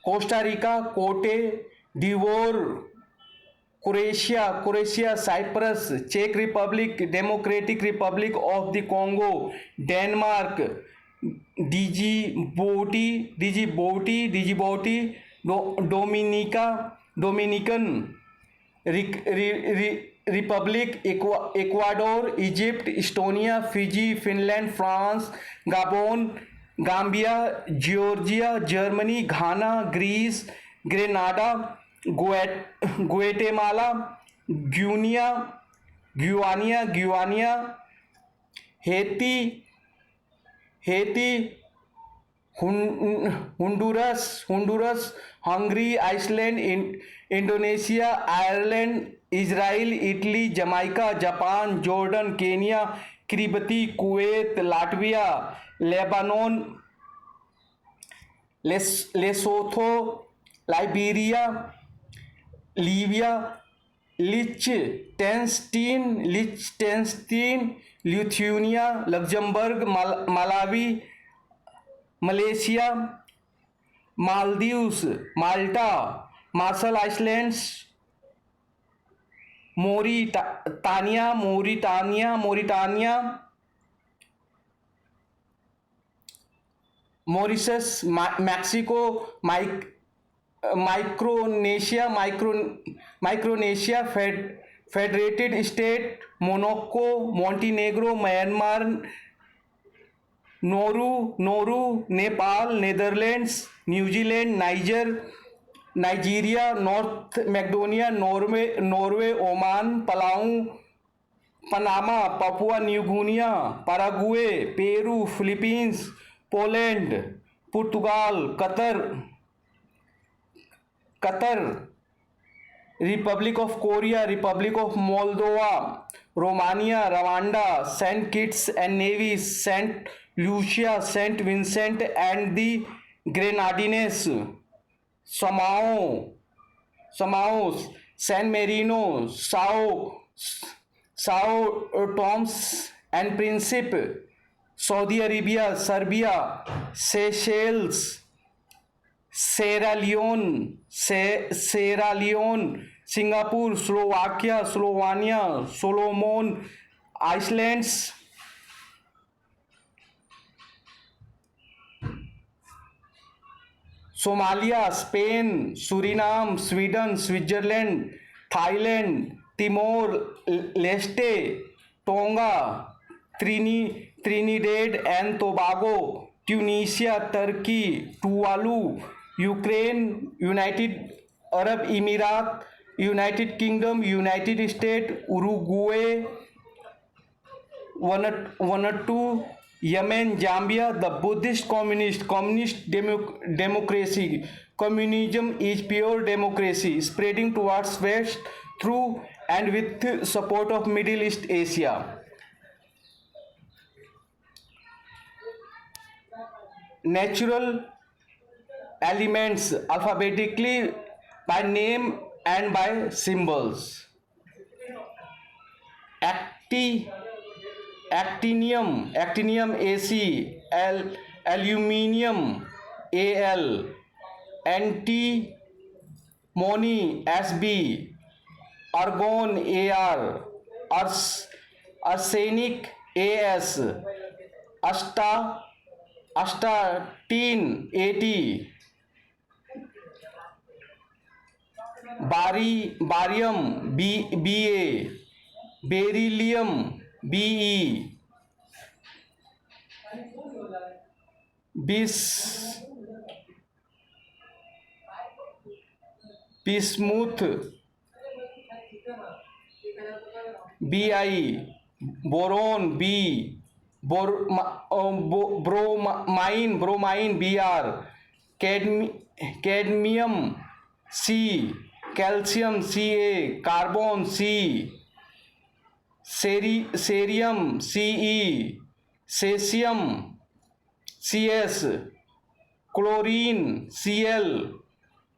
Costa Rica, Cote d'Ivoire, Croatia, Cyprus, Czech Republic, Democratic Republic of the Congo, Denmark, Djibouti, Dominican Republic, Ecuador, Egypt, Estonia, Fiji, Finland, France, Gabon, Gambia, Georgia, Germany, Ghana, Greece, Grenada, Guatemala, Guyana, Haiti, Honduras, Hungary, Iceland, Indonesia, Ireland, Israel, Italy, Jamaica, Japan, Jordan, Kenya, Kiribati, Kuwait, Latvia, Lebanon, Lesotho, Liberia, Libya, Liechtenstein, Lithuania, Luxembourg, Malawi, Malaysia, Maldives, Malta, Marshall Islands, Mauritania, Mauritius, Mexico, Micronesia, federated state Monaco, Montenegro, Myanmar, Nauru, Nepal, Netherlands, New Zealand, Nigeria, North Macedonia, Norway, Oman, Panama, Papua New Guinea, Paraguay, Peru, Philippines, Poland, Portugal, Qatar, Republic of Korea, Republic of Moldova, Romania, Rwanda, Saint Kitts and Nevis, Saint Lucia, Saint Vincent and the Grenadines, Samoa, San Marino, Sao Tome and Principe, Saudi Arabia, Serbia, Seychelles, Sierra Leone, Singapore, Slovakia, Slovenia, Solomon Islands, Somalia, Spain, Suriname, Sweden, Switzerland, Thailand, Timor Leste, Tonga, Trinidad and Tobago, Tunisia, Turkey, Tuvalu, Ukraine, United Arab Emirates, United Kingdom, United State, Uruguay, Vanuatu, Yemen, Zambia. The Buddhist communist democracy. Communism is pure democracy, spreading towards west through and with support of Middle East Asia. Natural elements alphabetically by name and by symbols. Actinium AC, aluminium Al, antimony SB, argon AR, arsenic AS, astatine AT, barium BA, beryllium BE, bismuth BI, boron B, bromine BR, cadmium C, calcium Ca, carbon C, cerium Ce, cesium CS, chlorine Cl,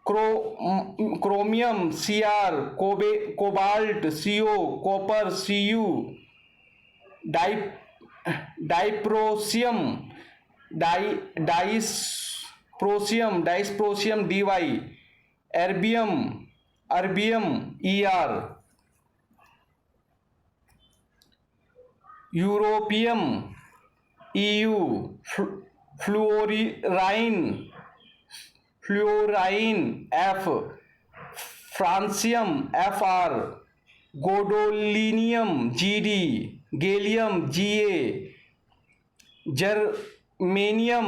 chromium Cr, cobalt Co, copper Cu, dysprosium Dy, erbium Er, europium EU, fluorine F, francium Fr, गोडोलिनियम GD, gallium Ga, germanium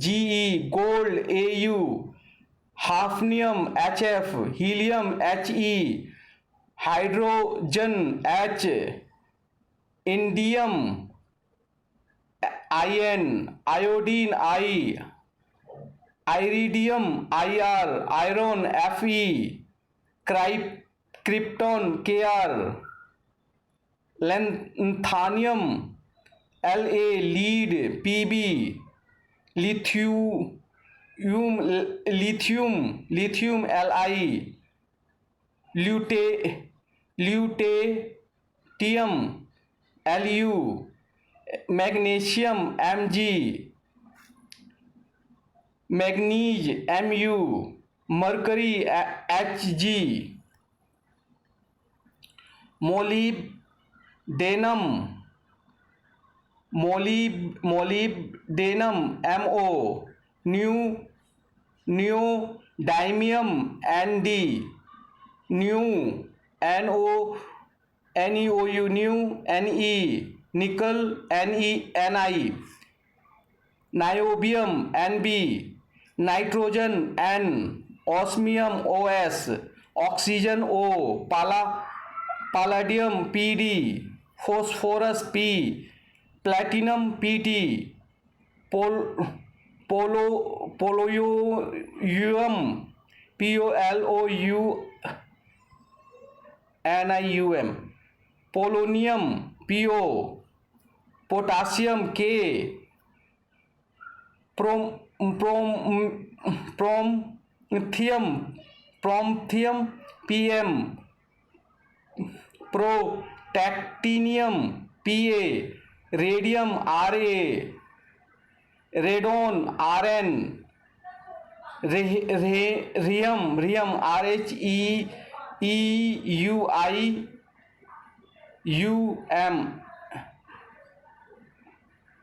GE, gold AU, hafnium HF, helium HE, hydrogen H, indium IN, iodine I, आइरिडियम IR, iron Fe, krypton Kr, लैंथानियम La, lead Pb, lithium Li, lutetium Lu, magnesium Mg, manganese Mu, mercury Hg, molybdenum Mo, neodymium Nd, NO, NEOU, new, NE, nickel, NI, niobium, NB, nitrogen, N, osmium, OS, oxygen, O, palladium, PD, phosphorus, P, platinum, PT, polonium, POLONIUM, polonium, PO, potassium, K, promethium, PM, protactinium, Pa, radium, Ra, radon, Rn, rhenium, RHEUIUM,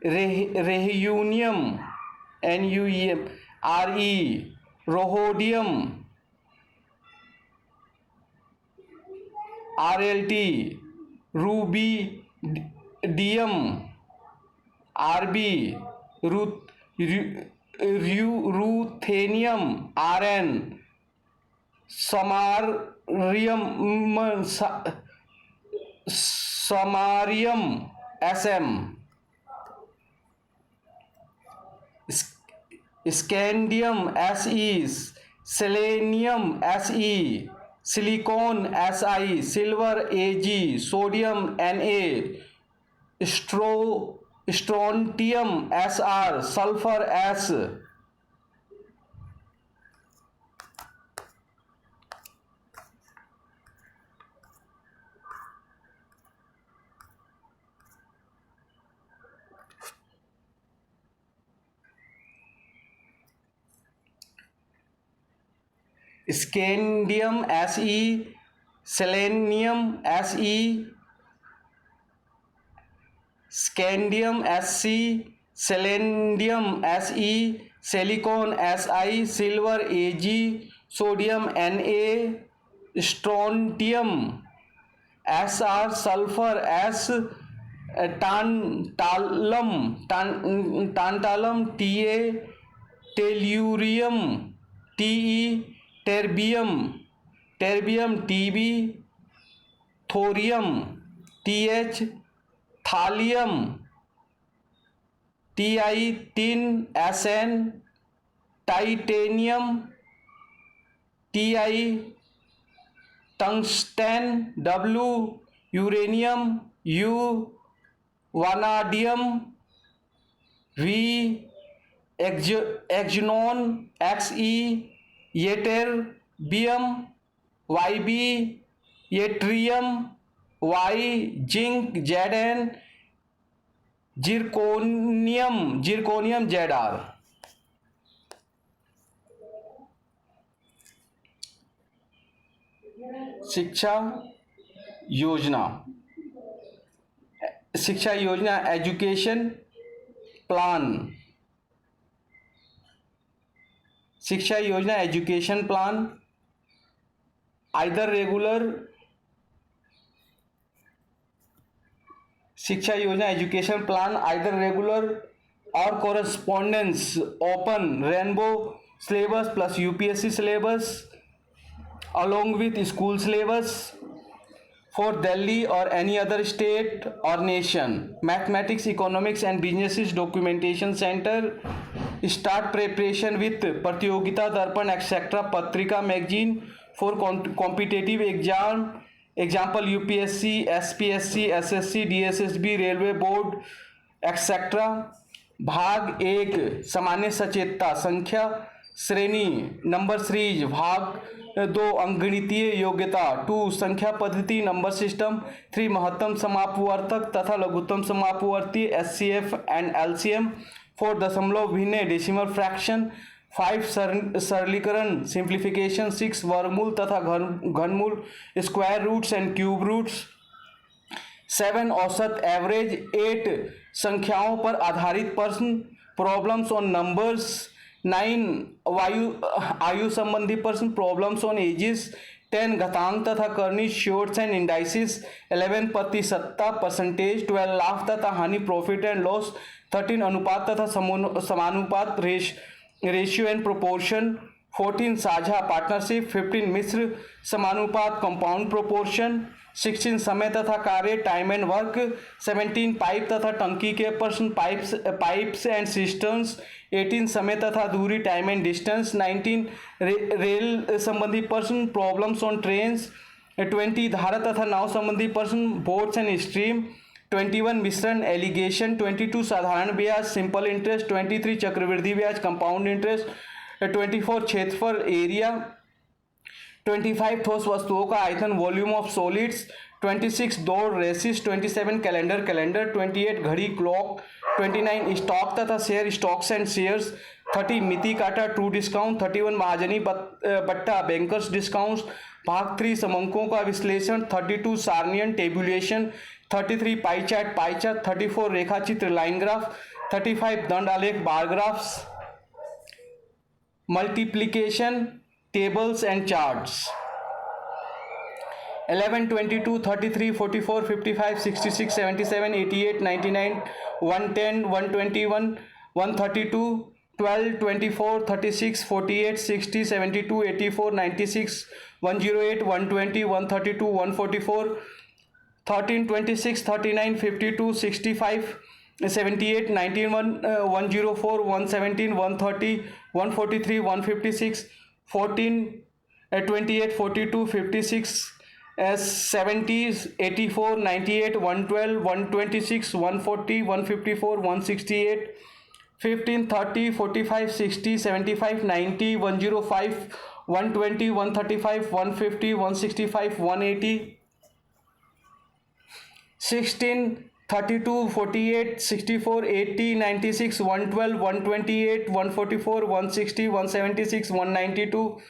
rhenium, NUEM, Re, rhodium, RLT, rubidium, RB, ruthenium, RN, samarium, SM, scandium, SE, selenium, SE, silicon, Si, silver, Ag, sodium, Na, strontium, Sr, sulfur, S. Scandium, Se, selenium, Se, scandium, Sc, selenium, Se, silicon, Si, silver, Ag, sodium, Na, strontium, Sr, sulfur, S, tantalum, Ta, tellurium, Te, terbium, Tb, thorium, Th, thallium, Ti, tin, Sn, titanium, Ti, tungsten, W, uranium, U, vanadium, V, xenon, Xe, ytterbium, Yb, yttrium, Y, zinc, Zn, zirconium, Zr. शिक्षा योजना education plan, शिक्षा योजना education plan either regular, शिक्षा योजना education plan either regular और correspondence open rainbow syllabus plus UPSC syllabus along with school syllabus for Delhi or any other state or nation. Mathematics, Economics and Businesses Documentation Center. Start preparation with Pratyogita Darpan etc. Patrika magazine for competitive exam. Example UPSC, SPSC, SSC, DSSB, Railway Board etc. भाग 1 सामान्य सचेतता संख्या श्रेणी number series, भाग 2 अंकगणितीय योग्यता 2 संख्या पद्धति number system 3 महत्तम समापवर्तक तथा लघुत्तम समापवर्ती SCF एंड LCM 4 दशमलव भिन्न डेसिमल फ्रैक्शन 5 सरलीकरण सिंप्लीफिकेशन 6 वर्गमूल तथा घनमूल square roots and cube roots 7 औसत एवरेज 8 संख्याओं पर आधारित प्रश्न प्रॉब्लम्स ऑन नंबर्स 9 आयु संबंधी प्रश्न प्रॉब्लम्स ऑन एजेस 10 घातांक तथा करनी श्योर्स एंड इंडाइसिस 11 प्रतिशतता परसेंटेज, 12 लाभ तथा हानि प्रॉफिट एंड लॉस, 13 अनुपात तथा समानुपात रेशियो एंड प्रोपोर्शन, 14 साझा पार्टनरशिप, 15 मिश्र समानुपात कंपाउंड प्रोपोर्शन, 16 समय तथा कार्य टाइम एंड वर्क, 17 पाइप तथा टंकी के प्रश्न पाइप्स एंड सिस्टम्स, 18 समय तथा दूरी टाइम एंड डिस्टेंस, 19 रेल संबंधी प्रश्न प्रॉब्लम्स ऑन ट्रेन्स, 20 धारा तथा नाव संबंधी प्रश्न बोट्स एंड स्ट्रीम, 21 मिश्रण एलिगेशन, 22 साधारण ब्याज सिंपल इंटरेस्ट, 23 चक्रवृद्धि ब्याज कंपाउंड इंटरेस्ट, 24 क्षेत्रफल एरिया, 25 ठोस वस्तुओं का आयतन वॉल्यूम ऑफ सॉलिड्स, 26 दौड़ रेसिस, 27 कैलेंडर, 28 घड़ी क्लॉक, 29 स्टॉक तथा शेयर स्टॉक्स एंड शेयर्स, 30 मिति काटा ट्रू डिस्काउंट, 31 महाजनी बट्टा बैंकर्स डिस्काउंट, भाग 3 समंकों का विश्लेषण, 32 सारणियन टेबुलेशन, 33 पाई चार्ट 34 रेखाचित्र लाइन ग्राफ, 35 दंड आलेख बार graphs, multiplication tables and charts, 11 22 33 44 55 66 77 88 99 110 121 132 12 24 36 48 60 72 84 96 108 120 132 144 13 26 39 52 65 78 91 104 117 130 143 156 14 28 42 56 70 84 98 112 126 140 154 168 15 30 45 60 75 90 105 120 135 150 165 180 16 32 48 64 80 96 112 128 144 160 176 192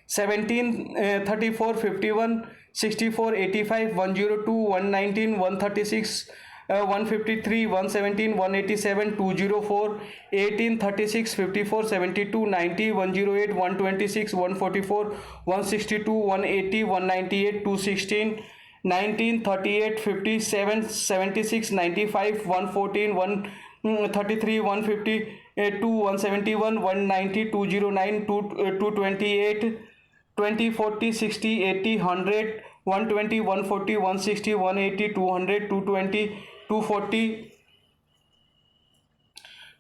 17 34 51 64 85 102 119 136 153 117 187 204 18 36 54 72 90 108 126 144 162 180 198 216 19 38 57 76 95 114 133 152 171 190 209 228 20 40 60 80 100 120 140 160 180 200 220 240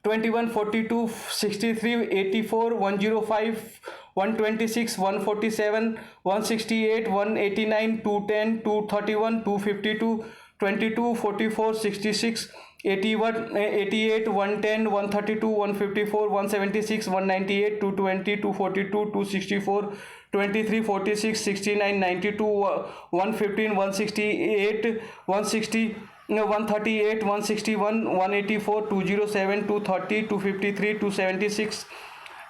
21 42 63 84 105 126 147 168 189 210 231 252 22 44 66 81 88 110 132 154 176 198 220 242 264 23 46 69 92 115 168 160 138 161 184 207 230 253 276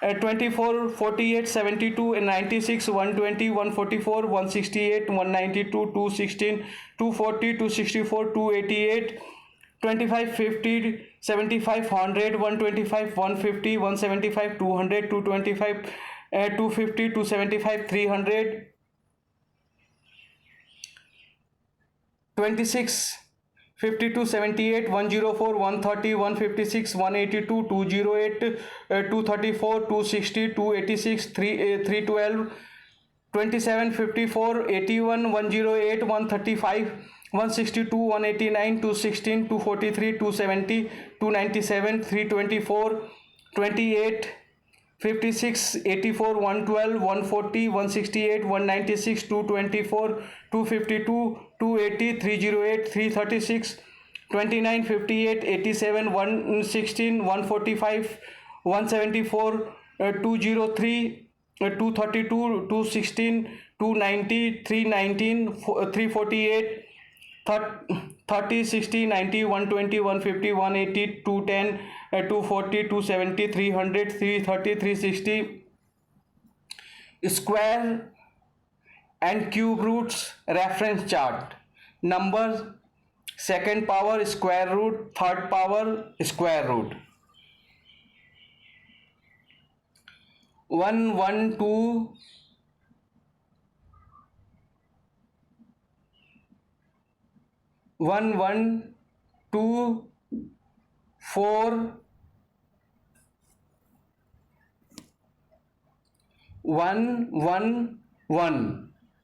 24 48 72 96 120 144 168 192 216 240 264 288 25 50 75 100 125 150 175 200 225 250 275 300 26 52 78 104 130 156 182 208 234 260 286 312 27 54 81 108 135 162 189 216 243 270 297 324 28 56 84 112 140 168 196 224 252 280 308 336 29 58 87 116 145 174 203 232 216 290 319 348 30 60 90 120 150 180 210 240 270 300 330 360 square and cube roots reference chart. Numbers second power square root, third power square root. 112 4 111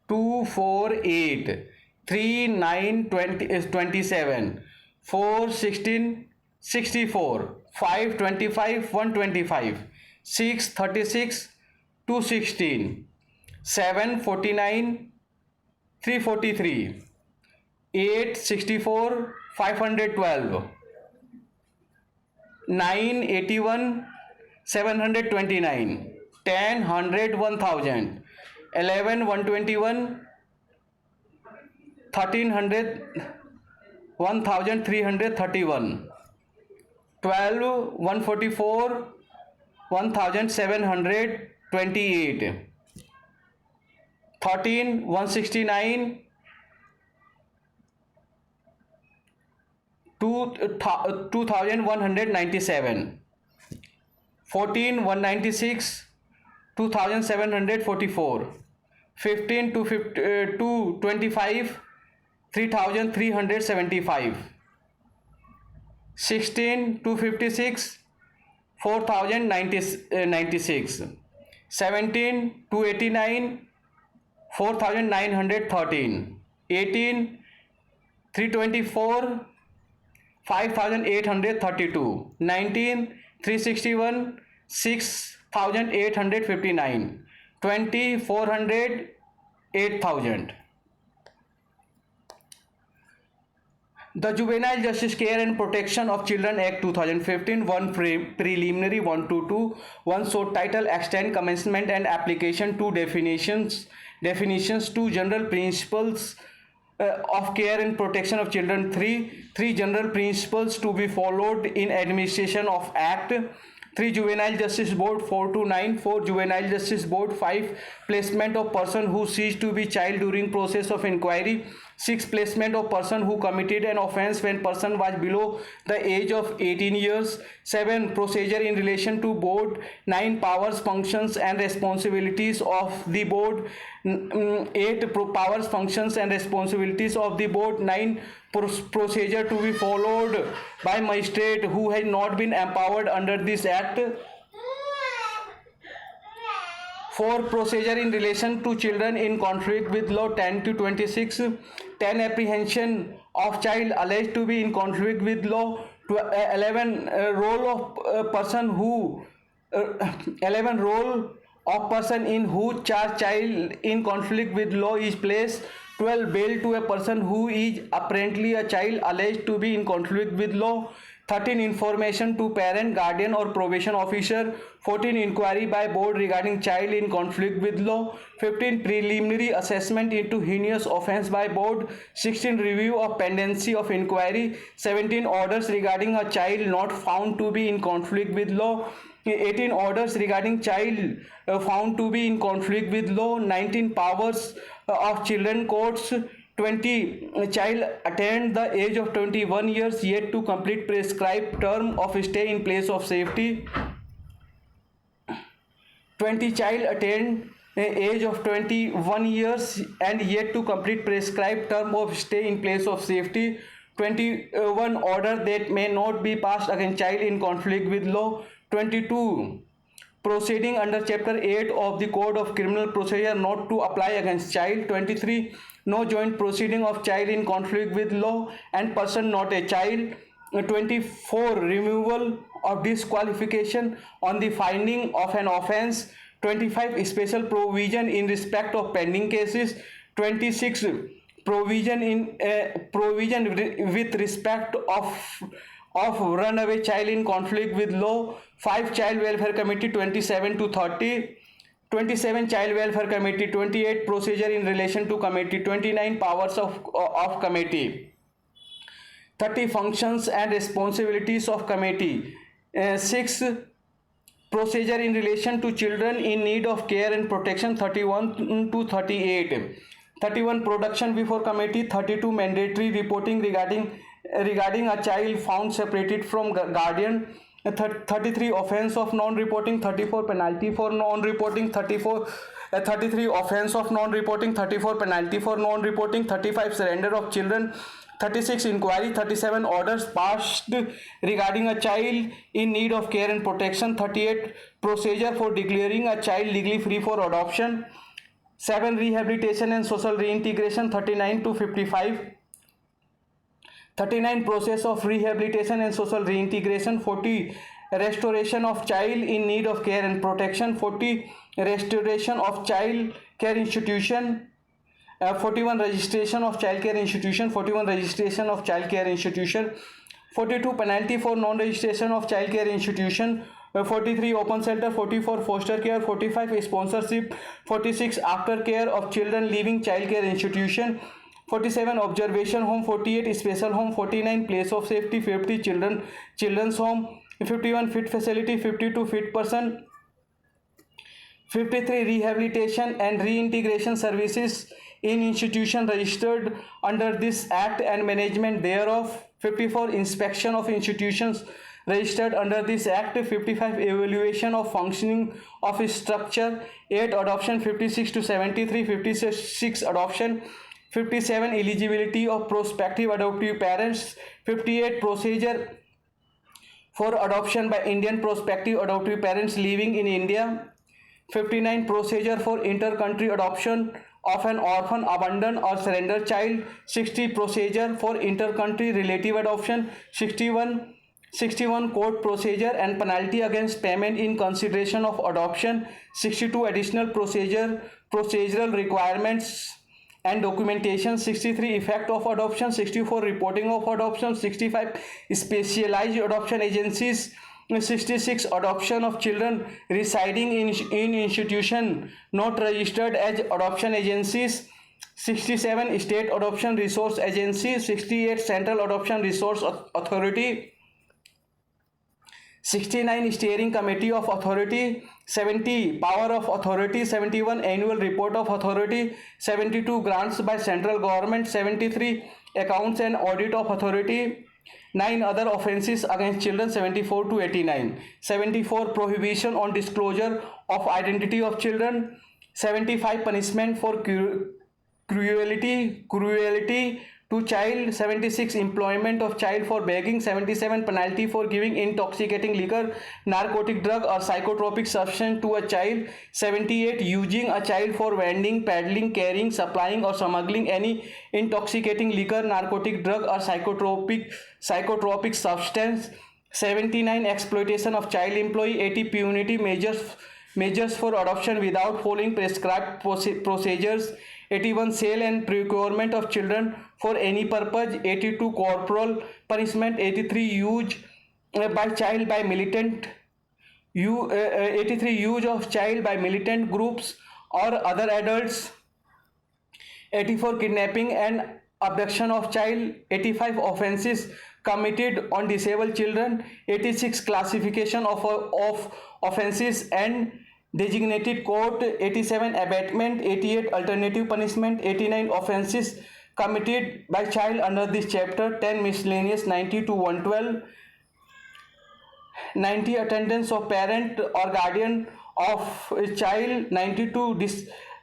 248 39 20 is 27 4 16 64 5 25 125 6 36 216 7 49 343 8 64 512 9 81 729 10 100 1000 11 121 1300 1331 12 144 1728 13 169 2197 14 196 2744 15 225 3375 16 256 4096 17 289 4913 18 324 5832 19 361 6859 20 400 8000. The Juvenile Justice Care and Protection of Children Act 2015, one preliminary 122, one short title, extend commencement and application, two definitions, two general principles of care and protection of children, three general principles to be followed in administration of act, 3 Juvenile Justice Board 4 to 9, 4 Juvenile Justice Board 5 placement of person who ceased to be child during process of inquiry, 6 placement of person who committed an offence when person was below the age of 18 years, 7 procedure in relation to board, 9 powers, functions and responsibilities of the board, 8 powers, functions and responsibilities of the board, 9 procedure to be followed by magistrate who has not been empowered under this act, 4 procedure in relation to children in conflict with law, 10 to 26, 10 apprehension of child alleged to be in conflict with law, 11 role of person who 11 role of person in whose charge child in conflict with law is placed, 12 bail to a person who is apparently a child alleged to be in conflict with law, 13 information to parent, guardian or probation officer, 14 inquiry by board regarding child in conflict with law, 15 preliminary assessment into heinous offence by board, 16 review of pendency of inquiry, 17 orders regarding a child not found to be in conflict with law, 18 orders regarding child found to be in conflict with law, 19 powers of children courts, 20 child attained the age of 21 years yet to complete prescribed term of stay in place of safety, 20 child attained age of 21 years and yet to complete prescribed term of stay in place of safety, 21 order that may not be passed against child in conflict with law, 22 proceeding under chapter 8 of the code of criminal procedure not to apply against child, 23 no joint proceeding of child in conflict with law and person not a child, 24 removal of disqualification on the finding of an offence, 25 special provision in respect of pending cases, 26 provision with respect of runaway child in conflict with law, 5 child welfare committee 27 to 30, 27 child welfare committee, 28 procedure in relation to committee, 29 powers of committee, 30 functions and responsibilities of committee, 6 procedure in relation to children in need of care and protection, 31 to 38, 31 production before committee, 32 mandatory reporting regarding a child found separated from guardian, 33 offense of non-reporting, 34 penalty for non-reporting, 33 offense of non-reporting, 34 penalty for non-reporting, 35 surrender of children, 36 inquiry, 37 orders passed regarding a child in need of care and protection, 38 procedure for declaring a child legally free for adoption, 7 rehabilitation and social reintegration, 39 to 55, 39 process of rehabilitation and social reintegration, 40 restoration of child in need of care and protection, 40 restoration of child care institution, 41 registration of child care institution, 41 registration of child care institution, 42 penalty for non-registration of child care institution, 43 open shelter, 44 foster care, 45 sponsorship, 46 aftercare of children leaving child care institution, 47 observation home, 48 special home, 49 place of safety, 50 children's home, 51 fit facility, 52 fit person, 53 rehabilitation and reintegration services in institution registered under this act and management thereof, 54 inspection of institutions registered under this act, 55 evaluation of functioning of structure, 8 adoption, 56 to 73, 56 adoption, 57 eligibility of prospective adoptive parents, 58 procedure for adoption by Indian prospective adoptive parents living in India, 59 procedure for inter-country adoption of an orphan, abandoned or surrendered child, 60 procedure for inter-country relative adoption, 61 court procedure and penalty against payment in consideration of adoption, 62 additional procedural requirements and documentation, 63 effect of adoption, 64 reporting of adoption, 65 specialized adoption agencies, 66 adoption of children residing in institution not registered as adoption agencies, 67 state adoption resource agency, 68 central adoption resource authority, 69 steering committee of authority, 70 power of authority, 71 annual report of authority, 72 grants by central government, 73 accounts and audit of authority, 9 other offenses against children, 74 to 89, 74 prohibition on disclosure of identity of children, 75 punishment for cruelty to child, 76 employment of child for begging, 77 penalty for giving intoxicating liquor, narcotic drug or psychotropic substance to a child, 78 using a child for vending, peddling, carrying, supplying or smuggling any intoxicating liquor, narcotic drug or psychotropic substance, 79 exploitation of child employee, 80 punitive measures for adoption without following prescribed procedures, 81 sale and procurement of children for any purpose, 82 corporal punishment, 83 use by child by militant 83 use of child by militant groups or other adults, 84 kidnapping and abduction of child, 85 offenses committed on disabled children, 86 classification of offenses and designated court, 87 abatement, 88 alternative punishment, 89 offenses committed by child under this chapter, 10 miscellaneous, 90 to 112, 90 attendance of parent or guardian of a child, 92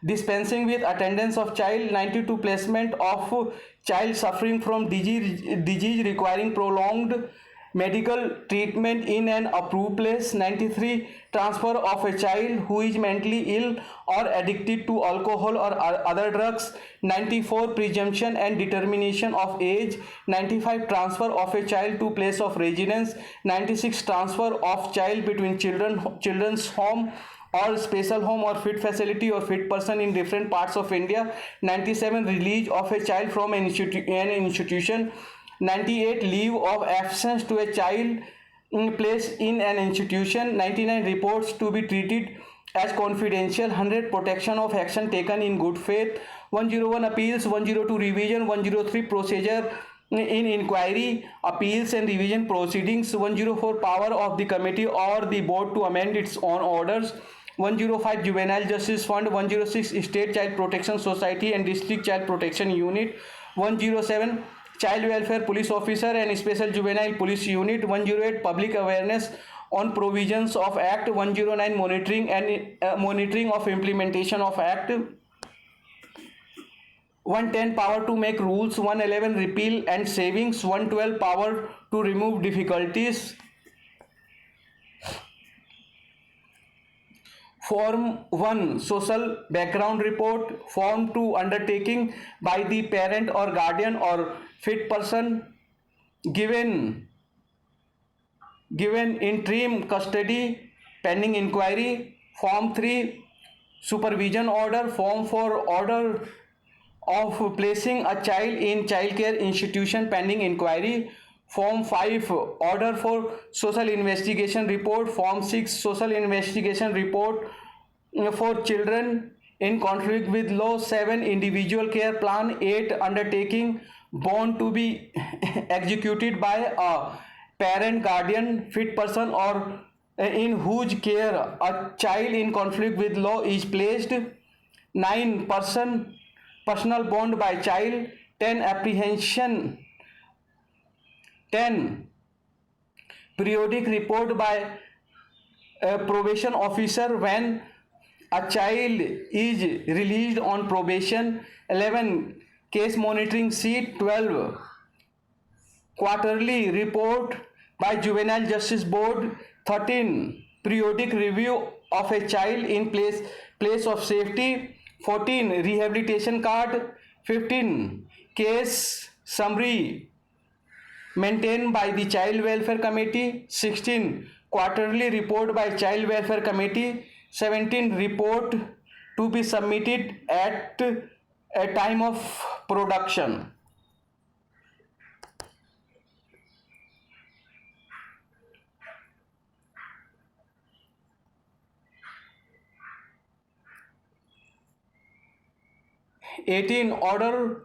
dispensing with attendance of child, 92 placement of child suffering from disease requiring prolonged medical treatment in an approved place, 93 transfer of a child who is mentally ill or addicted to alcohol or other drugs, 94 presumption and determination of age, 95 transfer of a child to place of residence, 96 transfer of child between children's home or special home or fit facility or fit person in different parts of India, 97 release of a child from an institution, 98 leave of absence to a child placed in an institution, 99 reports to be treated as confidential, 100 protection of action taken in good faith, 101 appeals, 102 revision, 103 procedure in inquiry, appeals and revision proceedings, 104 power of the committee or the board to amend its own orders, 105 Juvenile Justice Fund, 106 State Child Protection Society and District Child Protection Unit, 107 Child Welfare Police Officer and Special Juvenile Police Unit. 108 Public Awareness on provisions of Act. 109 Monitoring and monitoring of implementation of Act. 110 Power to make rules. 111 Repeal and savings. 112 Power to remove difficulties. Form 1 Social Background Report. Form 2 Undertaking by the parent or guardian or fit person given interim custody pending inquiry. Form 3 Supervision Order. Form 4 Order of placing a child in childcare institution pending inquiry. Form 5 Order for Social Investigation Report. Form 6 Social Investigation Report for children in conflict with law. 7 Individual Care Plan. 8 Undertaking bond to be executed by a parent, guardian, fit person or in whose care a child in conflict with law is placed. 9 Personal bond by child. 10 Apprehension. 10 Periodic report by a probation officer when a child is released on probation. 11 Case monitoring sheet. 12 Quarterly report by Juvenile Justice Board. 13 Periodic review of a child in place of safety. 14 Rehabilitation card. 15 Case summary maintained by the Child Welfare Committee. 16 Quarterly report by Child Welfare Committee. 17 Report to be submitted at a time of production. Order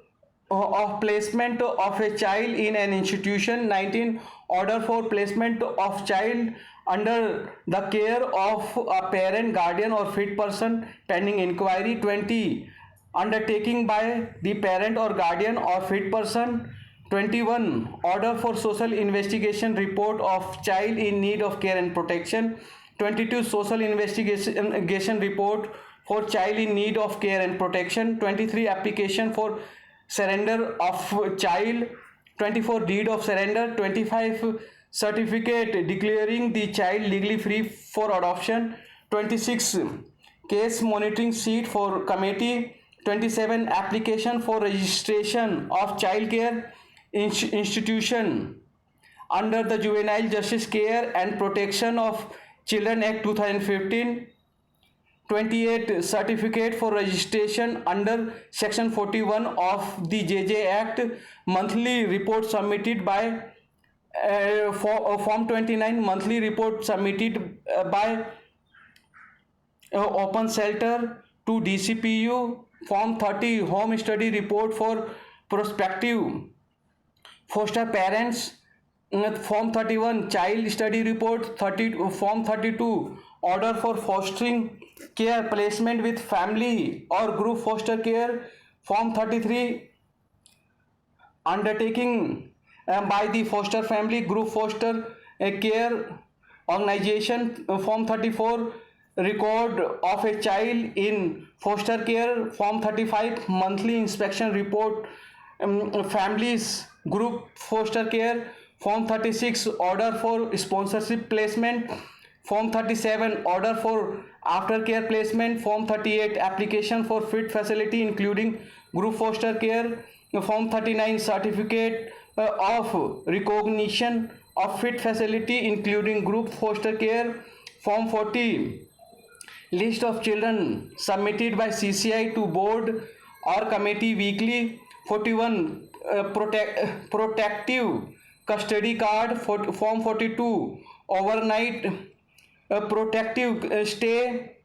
of placement of a child in an institution. 19 Order for placement of child under the care of a parent, guardian or fit person pending inquiry. 20 Undertaking by the parent or guardian or fit person. 21 Order for social investigation report of child in need of care and protection. 22 Social investigation report for child in need of care and protection. 23 Application for surrender of child. 24 Deed of surrender. 25 Certificate declaring the child legally free for adoption. 26 Case monitoring sheet for committee. 27 Application for registration of child care institution under the Juvenile Justice Care and Protection of Children Act 2015. 28 Certificate for registration under Section 41 of the JJ Act. Monthly report submitted by Form 29 Monthly report submitted by Open Shelter to DCPU. Form 30 Home study report for prospective foster parents. Form 31 Child study report. Form 32 Order for fostering care placement with family or group foster care. Form 33 Undertaking by the foster family, group foster care organization. Form 34 Record of a child in foster care. Form 35 Monthly inspection report families group foster care. Form 36 Order for sponsorship placement. Form 37 Order for aftercare placement. Form 38 Application for fit facility including group foster care. Form 39 Certificate of recognition of fit facility including group foster care. Form 40 List of children submitted by CCI to board or committee weekly. 41 protective custody card. Form 42 overnight protective stay.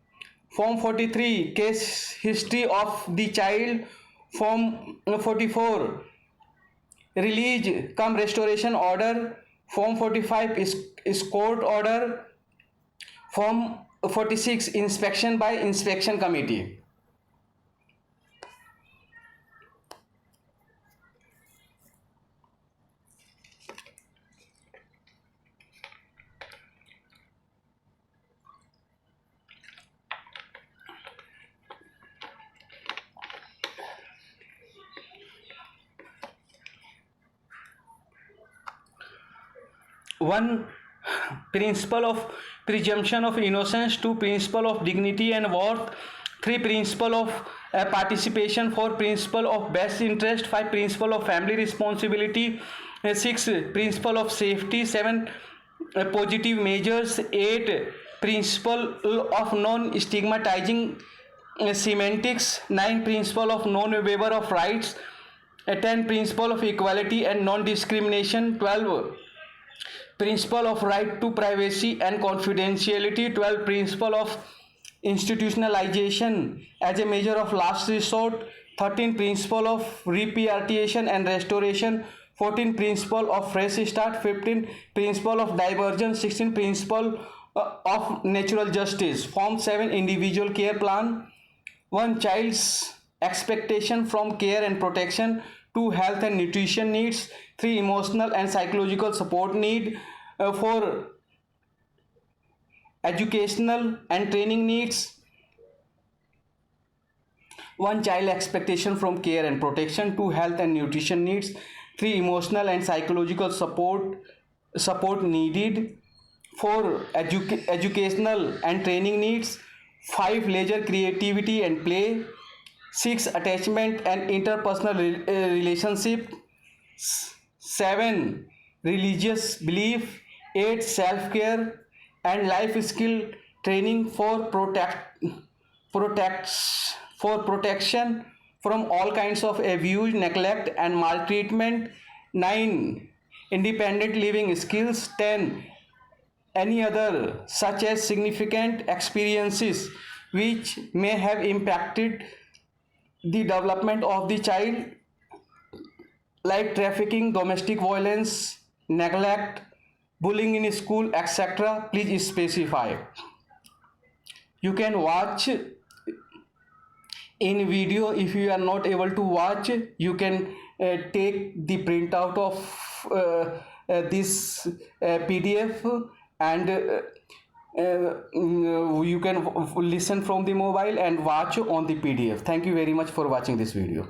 Form 43 case history of the child. Form 44 release cum restoration order. Form 45 is court order. Form 46 inspection by inspection committee. 1. Principle of presumption of innocence. 2. Principle of dignity and worth. 3. Principle of participation. 4. Principle of best interest. 5. Principle of family responsibility. 6. Principle of safety. 7. Positive measures. 8. Principle of non-stigmatizing semantics. 9. Principle of non-waiver of rights. 10. Principle of equality and non-discrimination. 12. Principle of right to privacy and confidentiality. 12. Principle of institutionalization as a measure of last resort. 13. Principle of repatriation and restoration. 14. Principle of fresh start. 15. Principle of divergence. 16. Principle of natural justice. Form 7. Individual care plan. 1. Child's expectation from care and protection. 2. Health and nutrition needs. 3. Emotional and psychological support need. 4. Educational and training needs. 1. Child expectation from care and protection. 2. Health and nutrition needs. 3. Emotional and psychological support needed. 4. Educational and training needs. 5. Leisure, creativity and play. 6. Attachment and interpersonal relationship. 7. Religious belief. 8. Self-care and life skill training for protection from all kinds of abuse, neglect and maltreatment. 9. Independent living skills. 10. Any other such as significant experiences which may have impacted the development of the child, like trafficking, domestic violence, neglect, bullying in school, etc. Please specify. You can watch in video. If you are not able to watch, you can take the printout of this PDF, and you can listen from the mobile and watch on the PDF. Thank you very much for watching this video.